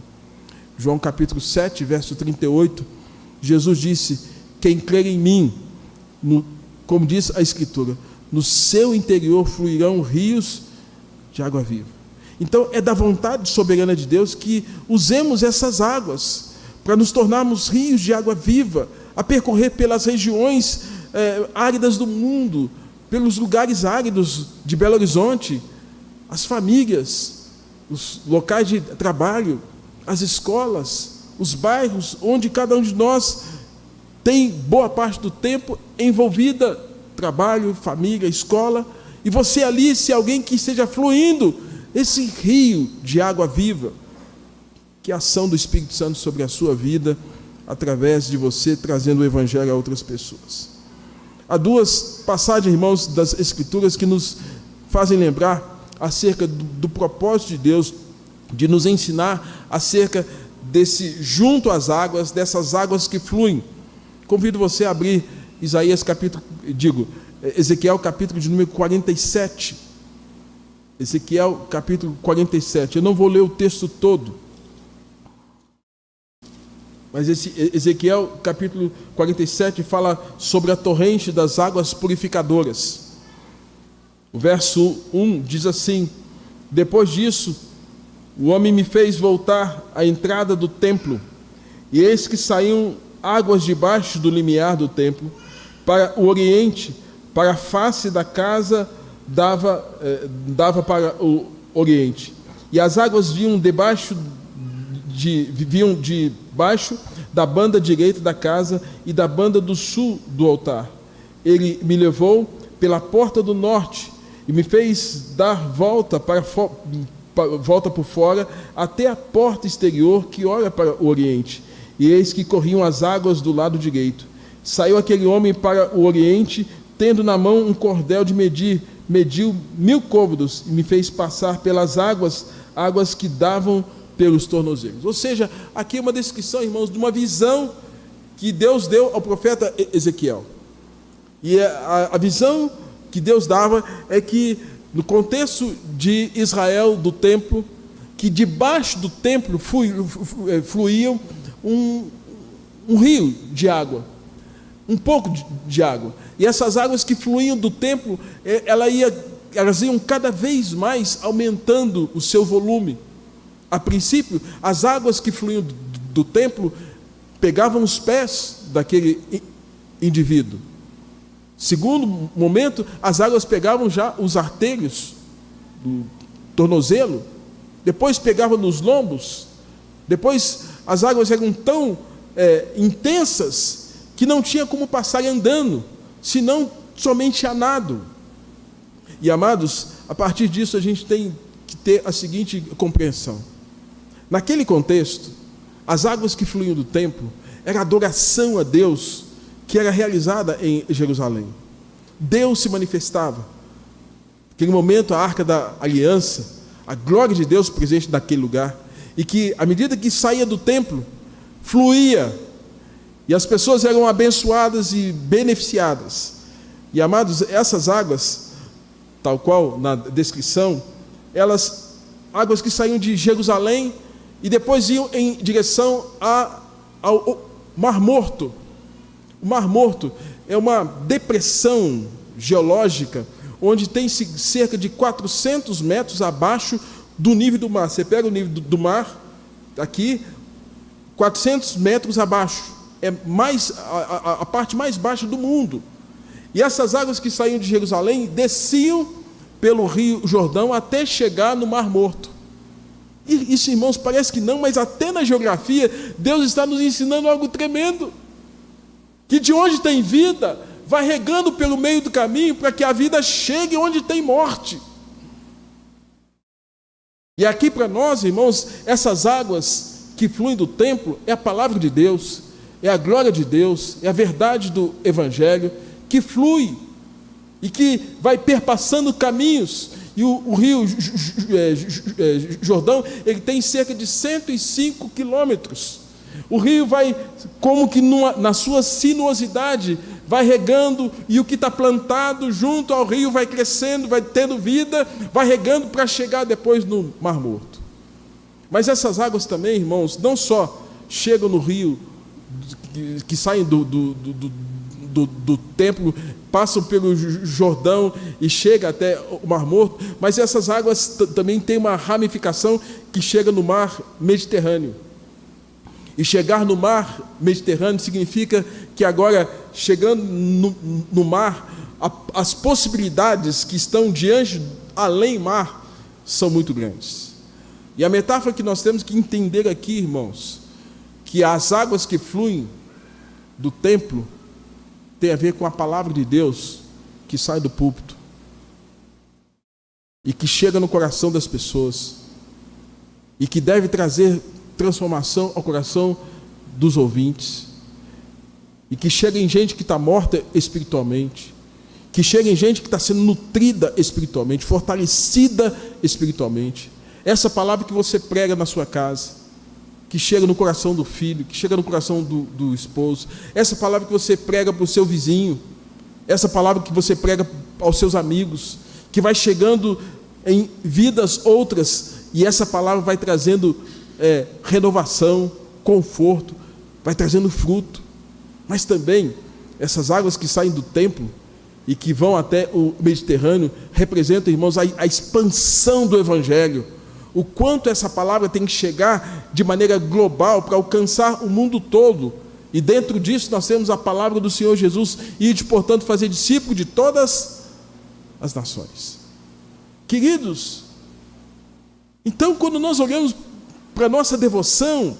[SPEAKER 2] João capítulo 7, verso 38, Jesus disse: quem crer em mim, como diz a Escritura, no seu interior fluirão rios de água viva. Então é da vontade soberana de Deus que usemos essas águas para nos tornarmos rios de água viva, a percorrer pelas regiões áridas do mundo, pelos lugares áridos de Belo Horizonte, as famílias, os locais de trabalho, as escolas, os bairros onde cada um de nós tem boa parte do tempo envolvida, trabalho, família, escola, e você ali, se alguém que esteja fluindo esse rio de água viva, que é a ação do Espírito Santo sobre a sua vida, através de você, trazendo o Evangelho a outras pessoas. Há 2 passagens, irmãos, das Escrituras que nos fazem lembrar acerca do propósito de Deus, de nos ensinar acerca desse junto às águas, dessas águas que fluem. Convido você a abrir Ezequiel capítulo de número 47. Ezequiel capítulo 47. Eu não vou ler o texto todo, mas esse Ezequiel capítulo 47 fala sobre a torrente das águas purificadoras. O verso 1 diz assim: depois disso, o homem me fez voltar à entrada do templo, e eis que saíam águas debaixo do limiar do templo, para o oriente, para a face da casa, dava para o oriente. E as águas vinham debaixo da banda direita da casa e da banda do sul do altar. Ele me levou pela porta do norte e me fez dar volta por fora até a porta exterior que olha para o oriente. E eis que corriam as águas do lado direito. Saiu aquele homem para o oriente, tendo na mão um cordel de medir. Mediu 1000 côvados e me fez passar pelas águas que davam pelos tornozelos. Ou seja, aqui é uma descrição, irmãos, de uma visão que Deus deu ao profeta Ezequiel. E a visão que Deus dava é que, no contexto de Israel, do templo, que debaixo do templo fluía um rio de água, um pouco de água. E essas águas que fluíam do templo, elas iam cada vez mais aumentando o seu volume. A princípio, as águas que fluíam do templo pegavam os pés daquele indivíduo. Segundo momento, as águas pegavam já os artérios do tornozelo, depois pegavam nos lombos, depois as águas eram tão intensas que não tinha como passar andando, senão somente a nado. E, amados, a partir disso a gente tem que ter a seguinte compreensão. Naquele contexto, as águas que fluíam do templo era a adoração a Deus que era realizada em Jerusalém. Deus se manifestava. Naquele momento, a Arca da Aliança, a glória de Deus presente naquele lugar, e que, à medida que saía do templo, fluía, e as pessoas eram abençoadas e beneficiadas. E, amados, essas águas, tal qual na descrição, águas que saíam de Jerusalém e depois iam em direção ao Mar Morto. O Mar Morto é uma depressão geológica onde tem cerca de 400 metros abaixo do nível do mar. Você pega o nível do mar, aqui, 400 metros abaixo. É a parte mais baixa do mundo. E essas águas que saíam de Jerusalém desciam pelo Rio Jordão até chegar no Mar Morto. E isso, irmãos, parece que não, mas até na geografia Deus está nos ensinando algo tremendo, que de onde tem vida vai regando pelo meio do caminho para que a vida chegue onde tem morte. E aqui para nós, irmãos, essas águas que fluem do templo é a palavra de Deus, é a glória de Deus, é a verdade do Evangelho que flui e que vai perpassando caminhos. E o rio Jordão, ele tem cerca de 105 quilômetros. O rio vai, como que na sua sinuosidade, vai regando, e o que está plantado junto ao rio vai crescendo, vai tendo vida, vai regando para chegar depois no Mar Morto. Mas essas águas também, irmãos, não só chegam no rio, que saem do templo, passam pelo Jordão e chegam até o Mar Morto, mas essas águas também têm uma ramificação que chega no Mar Mediterrâneo. E chegar no Mar Mediterrâneo significa que agora, chegando no mar, as possibilidades que estão diante, além mar, são muito grandes. E a metáfora que nós temos que entender aqui, irmãos, que as águas que fluem do templo tem a ver com a palavra de Deus que sai do púlpito e que chega no coração das pessoas e que deve trazer transformação ao coração dos ouvintes, e que chega em gente que está morta espiritualmente, que chega em gente que está sendo nutrida espiritualmente, fortalecida espiritualmente. Essa palavra que você prega na sua casa, que chega no coração do filho, que chega no coração do esposo, essa palavra que você prega para o seu vizinho, essa palavra que você prega aos seus amigos, que vai chegando em vidas outras, e essa palavra vai trazendo renovação, conforto, vai trazendo fruto. Mas também, essas águas que saem do templo, e que vão até o Mediterrâneo, representam, irmãos, a expansão do Evangelho. O quanto essa palavra tem que chegar de maneira global para alcançar o mundo todo. E dentro disso nós temos a palavra do Senhor Jesus, e de, portanto, fazer discípulo de todas as nações. Queridos, então quando nós olhamos para a nossa devoção,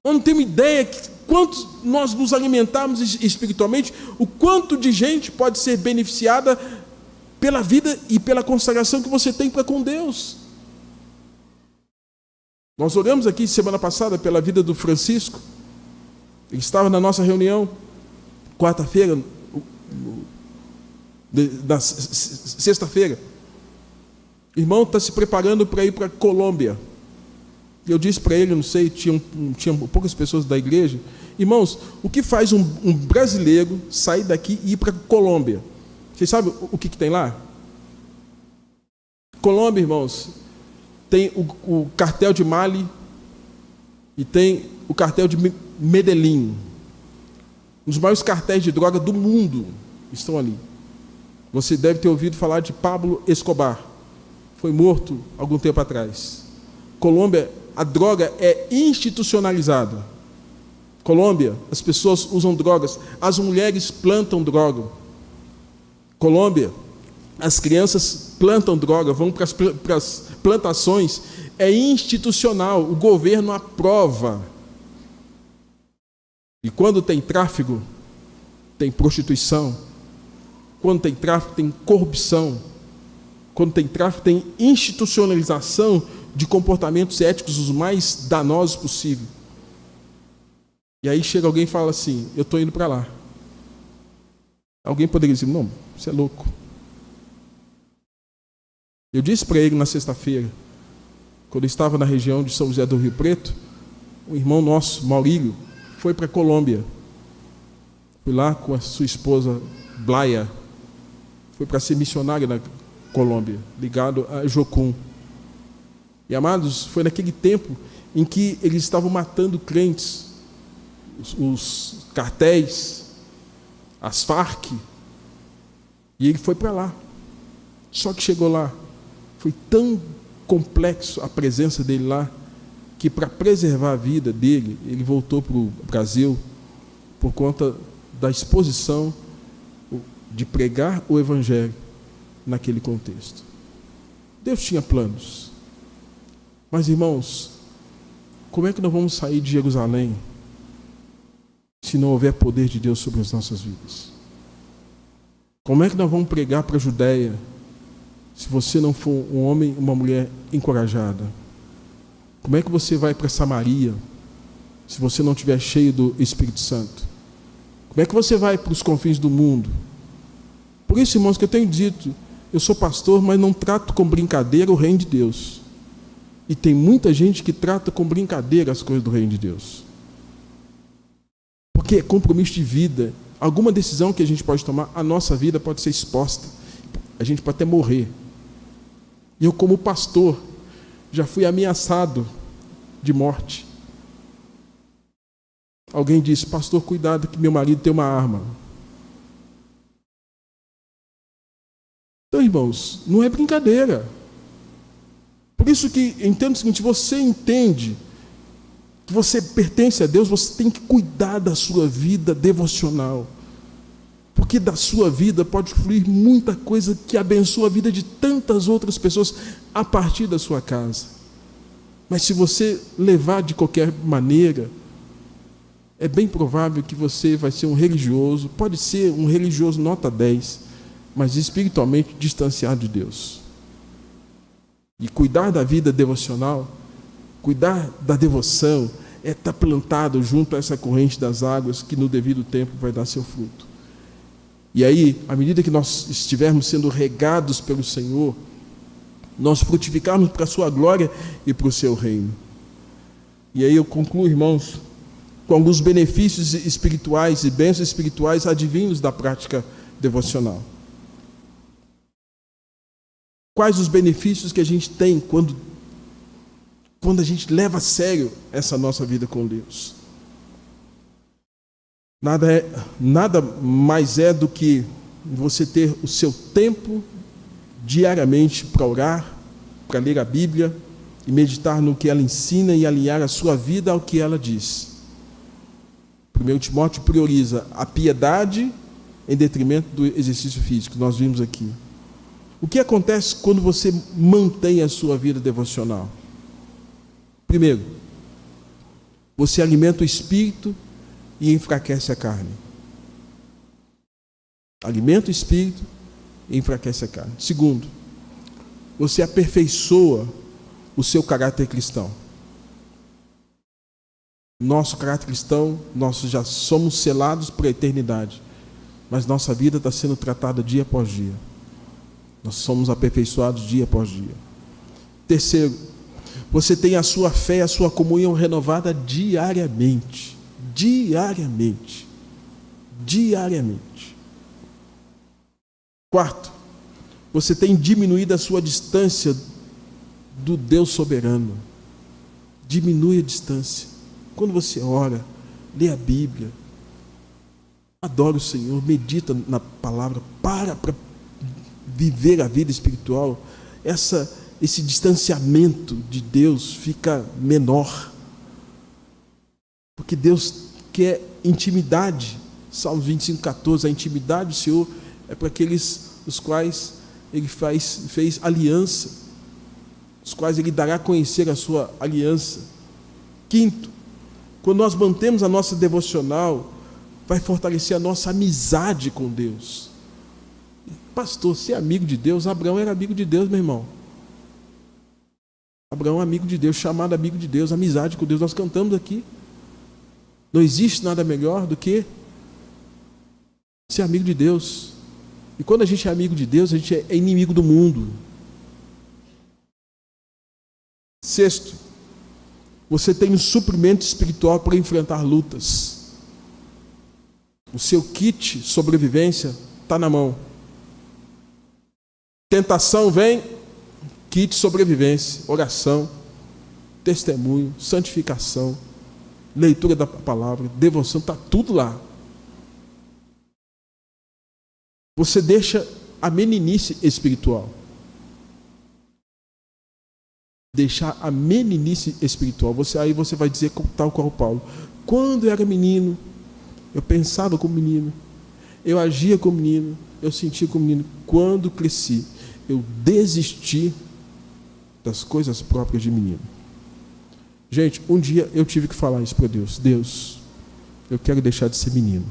[SPEAKER 2] nós não temos ideia que quanto nós nos alimentarmos espiritualmente, o quanto de gente pode ser beneficiada pela vida e pela consagração que você tem para com Deus. Nós oramos aqui semana passada pela vida do Francisco. Ele estava na nossa reunião, quarta-feira, na sexta-feira. O irmão está se preparando para ir para a Colômbia. Eu disse para ele, não sei, tinha poucas pessoas da igreja. Irmãos, o que faz um brasileiro sair daqui e ir para a Colômbia? Vocês sabem o que tem lá? Colômbia, irmãos, tem o cartel de Mali e tem o cartel de Medellín. Os maiores cartéis de droga do mundo estão ali. Você deve ter ouvido falar de Pablo Escobar. Foi morto algum tempo atrás. Colômbia, a droga é institucionalizada. Colômbia, as pessoas usam drogas. As mulheres plantam droga. Colômbia, as crianças plantam droga, vão para as plantações. É institucional, o governo aprova. E quando tem tráfico, tem prostituição. Quando tem tráfico, tem corrupção. Quando tem tráfico, tem institucionalização de comportamentos éticos os mais danosos possível. E aí chega alguém e fala assim, eu estou indo para lá. Alguém poderia dizer, não, você é louco. Eu disse para ele na sexta-feira, quando eu estava na região de São José do Rio Preto, um irmão nosso, Maurílio, foi para a Colômbia. Fui lá com a sua esposa, Blaia. Foi para ser missionário na Colômbia, ligado a Jocum. E, amados, foi naquele tempo em que eles estavam matando crentes, os cartéis, as Farc, e ele foi para lá. Só que chegou lá, foi tão complexo a presença dele lá, que para preservar a vida dele, ele voltou para o Brasil por conta da exposição de pregar o Evangelho naquele contexto. Deus tinha planos. Mas, irmãos, como é que nós vamos sair de Jerusalém se não houver poder de Deus sobre as nossas vidas? Como é que nós vamos pregar para a Judéia se você não for um homem, uma mulher encorajada? Como é que você vai para Samaria se você não estiver cheio do Espírito Santo? Como é que você vai para os confins do mundo? Por isso, irmãos, que eu tenho dito, eu sou pastor, mas não trato com brincadeira o reino de Deus. E tem muita gente que trata com brincadeira as coisas do reino de Deus. Porque é compromisso de vida. Alguma decisão que a gente pode tomar, a nossa vida pode ser exposta. A gente pode até morrer. E eu, como pastor, já fui ameaçado de morte. Alguém disse, pastor, cuidado que meu marido tem uma arma. Então, irmãos, não é brincadeira. Por isso que, entenda o seguinte, você entende que você pertence a Deus, você tem que cuidar da sua vida devocional. Porque da sua vida pode fluir muita coisa que abençoa a vida de tantas outras pessoas a partir da sua casa. Mas se você levar de qualquer maneira, é bem provável que você vai ser um religioso, pode ser um religioso nota 10, mas espiritualmente distanciado de Deus. E cuidar da vida devocional, cuidar da devoção, é estar plantado junto a essa corrente das águas que no devido tempo vai dar seu fruto. E aí, à medida que nós estivermos sendo regados pelo Senhor, nós frutificarmos para a sua glória e para o seu reino. E aí eu concluo, irmãos, com alguns benefícios espirituais e bênçãos espirituais advindos da prática devocional. Quais os benefícios que a gente tem quando a gente leva a sério essa nossa vida com Deus? Nada mais é do que você ter o seu tempo diariamente para orar, para ler a Bíblia e meditar no que ela ensina e alinhar a sua vida ao que ela diz. 1 Timóteo prioriza a piedade em detrimento do exercício físico, nós vimos aqui. O que acontece quando você mantém a sua vida devocional? Primeiro, você alimenta o espírito e enfraquece a carne. Alimenta o espírito e enfraquece a carne. Segundo, você aperfeiçoa o seu caráter cristão. Nosso caráter cristão, nós já somos selados por a eternidade, mas nossa vida está sendo tratada dia após dia. Nós somos aperfeiçoados dia após dia. Terceiro, você tem a sua fé, a sua comunhão renovada diariamente. Diariamente. Diariamente. Quarto, você tem diminuído a sua distância do Deus soberano. Diminui a distância. Quando você ora, lê a Bíblia, adora o Senhor, medita na palavra, para viver a vida espiritual, esse distanciamento de Deus fica menor. Porque Deus quer intimidade. Salmos 25:14, a intimidade do Senhor é para aqueles os quais Ele fez aliança, os quais Ele dará a conhecer a sua aliança. Quinto, quando nós mantemos a nossa devocional, vai fortalecer a nossa amizade com Deus. Pastor, ser amigo de Deus, Abraão era amigo de Deus, meu irmão. Abraão é amigo de Deus, chamado amigo de Deus, amizade com Deus, nós cantamos aqui. Não existe nada melhor do que ser amigo de Deus. E quando a gente é amigo de Deus, a gente é inimigo do mundo. Sexto, você tem um suprimento espiritual para enfrentar lutas. O seu kit sobrevivência está na mão. Tentação vem, kit sobrevivência, oração, testemunho, santificação, leitura da palavra, devoção, está tudo lá. Você deixa a meninice espiritual. Deixar a meninice espiritual. Aí você vai dizer tal qual Paulo. Quando eu era menino, eu pensava como menino, eu agia como menino, eu sentia como menino. Quando cresci, eu desisti das coisas próprias de menino. Gente, um dia eu tive que falar isso para Deus. Deus, eu quero deixar de ser menino.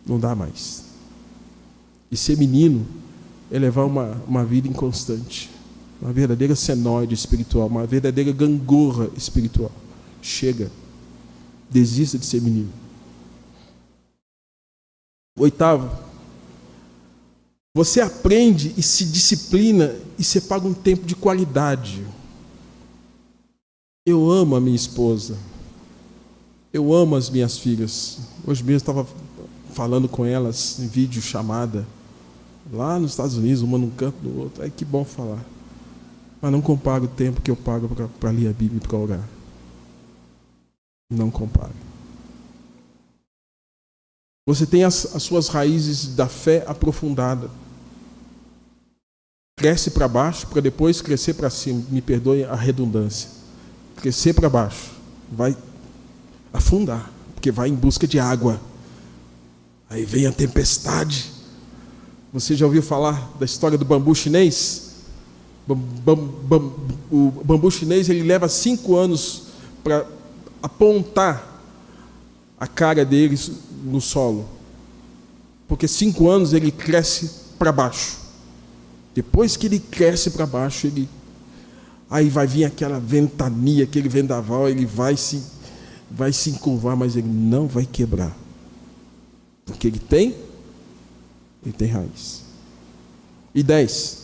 [SPEAKER 2] Não dá mais. E ser menino é levar uma vida inconstante. Uma verdadeira senoide espiritual. Uma verdadeira gangorra espiritual. Chega. Desista de ser menino. Oitavo, você aprende e se disciplina e separa um tempo de qualidade. Eu amo a minha esposa. Eu amo as minhas filhas. Hoje mesmo estava falando com elas em vídeo chamada. Lá nos Estados Unidos, uma num canto do outro. Ai, que bom falar. Mas não comparo o tempo que eu pago para ler a Bíblia e para orar. Não comparo. Você tem as suas raízes da fé aprofundada. Cresce para baixo para depois crescer para cima. Me perdoe a redundância. Crescer para baixo. Vai afundar, porque vai em busca de água. Aí vem a tempestade. Você já ouviu falar da história do bambu chinês? O bambu chinês ele leva 5 anos para apontar a cara dele no solo. Porque 5 anos ele cresce para baixo. Depois que ele cresce para baixo, aí vai vir aquela ventania, aquele vendaval, ele vai se encurvar, mas ele não vai quebrar. Porque ele tem raiz. E 10.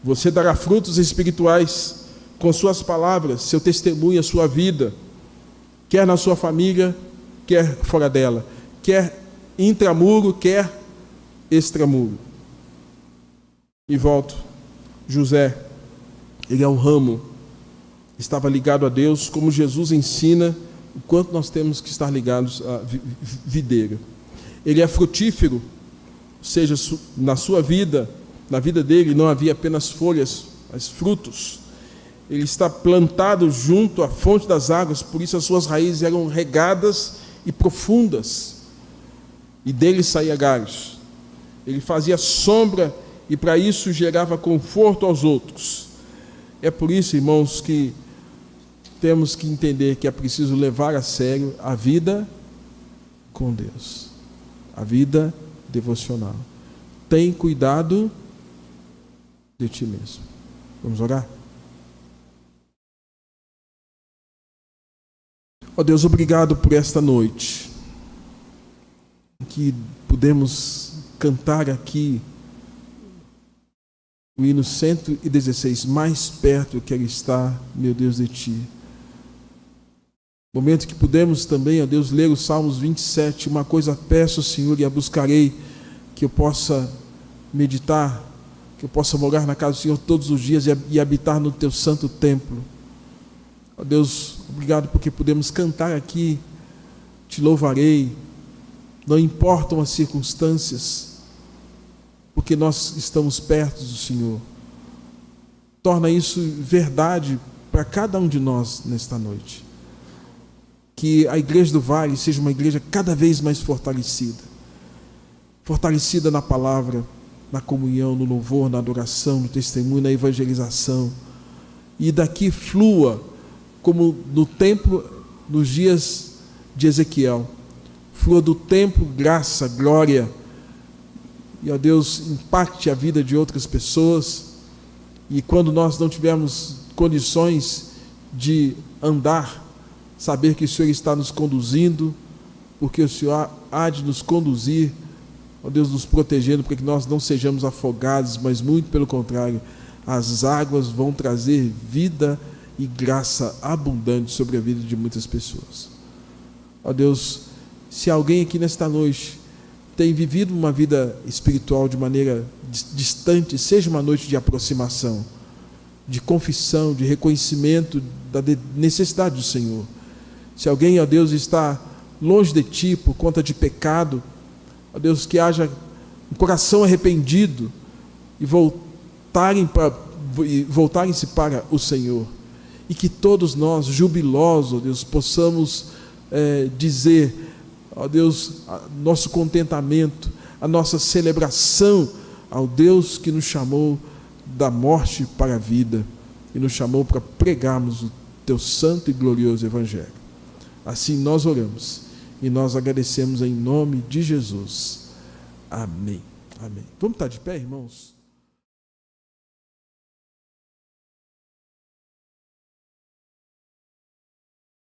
[SPEAKER 2] Você dará frutos espirituais com suas palavras, seu testemunho, a sua vida, quer na sua família, quer fora dela, quer intramuro, quer extramuro. E volto. José, ele é um ramo, estava ligado a Deus, como Jesus ensina o quanto nós temos que estar ligados à videira. Ele é frutífero, seja, na sua vida, na vida dele, não havia apenas folhas, mas frutos. Ele está plantado junto à fonte das águas, por isso as suas raízes eram regadas e profundas, e dele saía galhos. Ele fazia sombra e para isso gerava conforto aos outros. É por isso, irmãos, que temos que entender que é preciso levar a sério a vida com Deus, a vida devocional. Tem cuidado de ti mesmo. Vamos orar? Ó Deus, obrigado por esta noite, que pudemos cantar aqui o hino 116, mais perto quero estar, meu Deus, de ti. Momento que pudemos também, ó Deus, ler os Salmos 27, uma coisa peço, Senhor, e a buscarei, que eu possa meditar, que eu possa morar na casa do Senhor todos os dias e habitar no teu santo templo. Ó Deus, obrigado porque podemos cantar aqui, te louvarei, não importam as circunstâncias, porque nós estamos perto do Senhor. Torna isso verdade para cada um de nós nesta noite. Que a Igreja do Vale seja uma igreja cada vez mais fortalecida. Fortalecida na palavra, na comunhão, no louvor, na adoração, no testemunho, na evangelização. E daqui flua, como no templo, nos dias de Ezequiel. Flua do templo, graça, glória. E, ó Deus, impacte a vida de outras pessoas. E quando nós não tivermos condições de andar, saber que o Senhor está nos conduzindo, porque o Senhor há de nos conduzir, ó Deus, nos protegendo, para que nós não sejamos afogados, mas muito pelo contrário, as águas vão trazer vida e graça abundante sobre a vida de muitas pessoas. Ó Deus, se alguém aqui nesta noite tem vivido uma vida espiritual de maneira distante, seja uma noite de aproximação, de confissão, de reconhecimento da necessidade do Senhor. Se alguém, ó Deus, está longe de ti por conta de pecado, ó Deus, que haja um coração arrependido e voltarem-se para o Senhor. E que todos nós, jubilosos, ó Deus, possamos dizer, ó Deus, nosso contentamento, a nossa celebração ao Deus que nos chamou da morte para a vida e nos chamou para pregarmos o teu santo e glorioso Evangelho. Assim nós oramos e nós agradecemos em nome de Jesus. Amém. Amém. Vamos estar de pé, irmãos?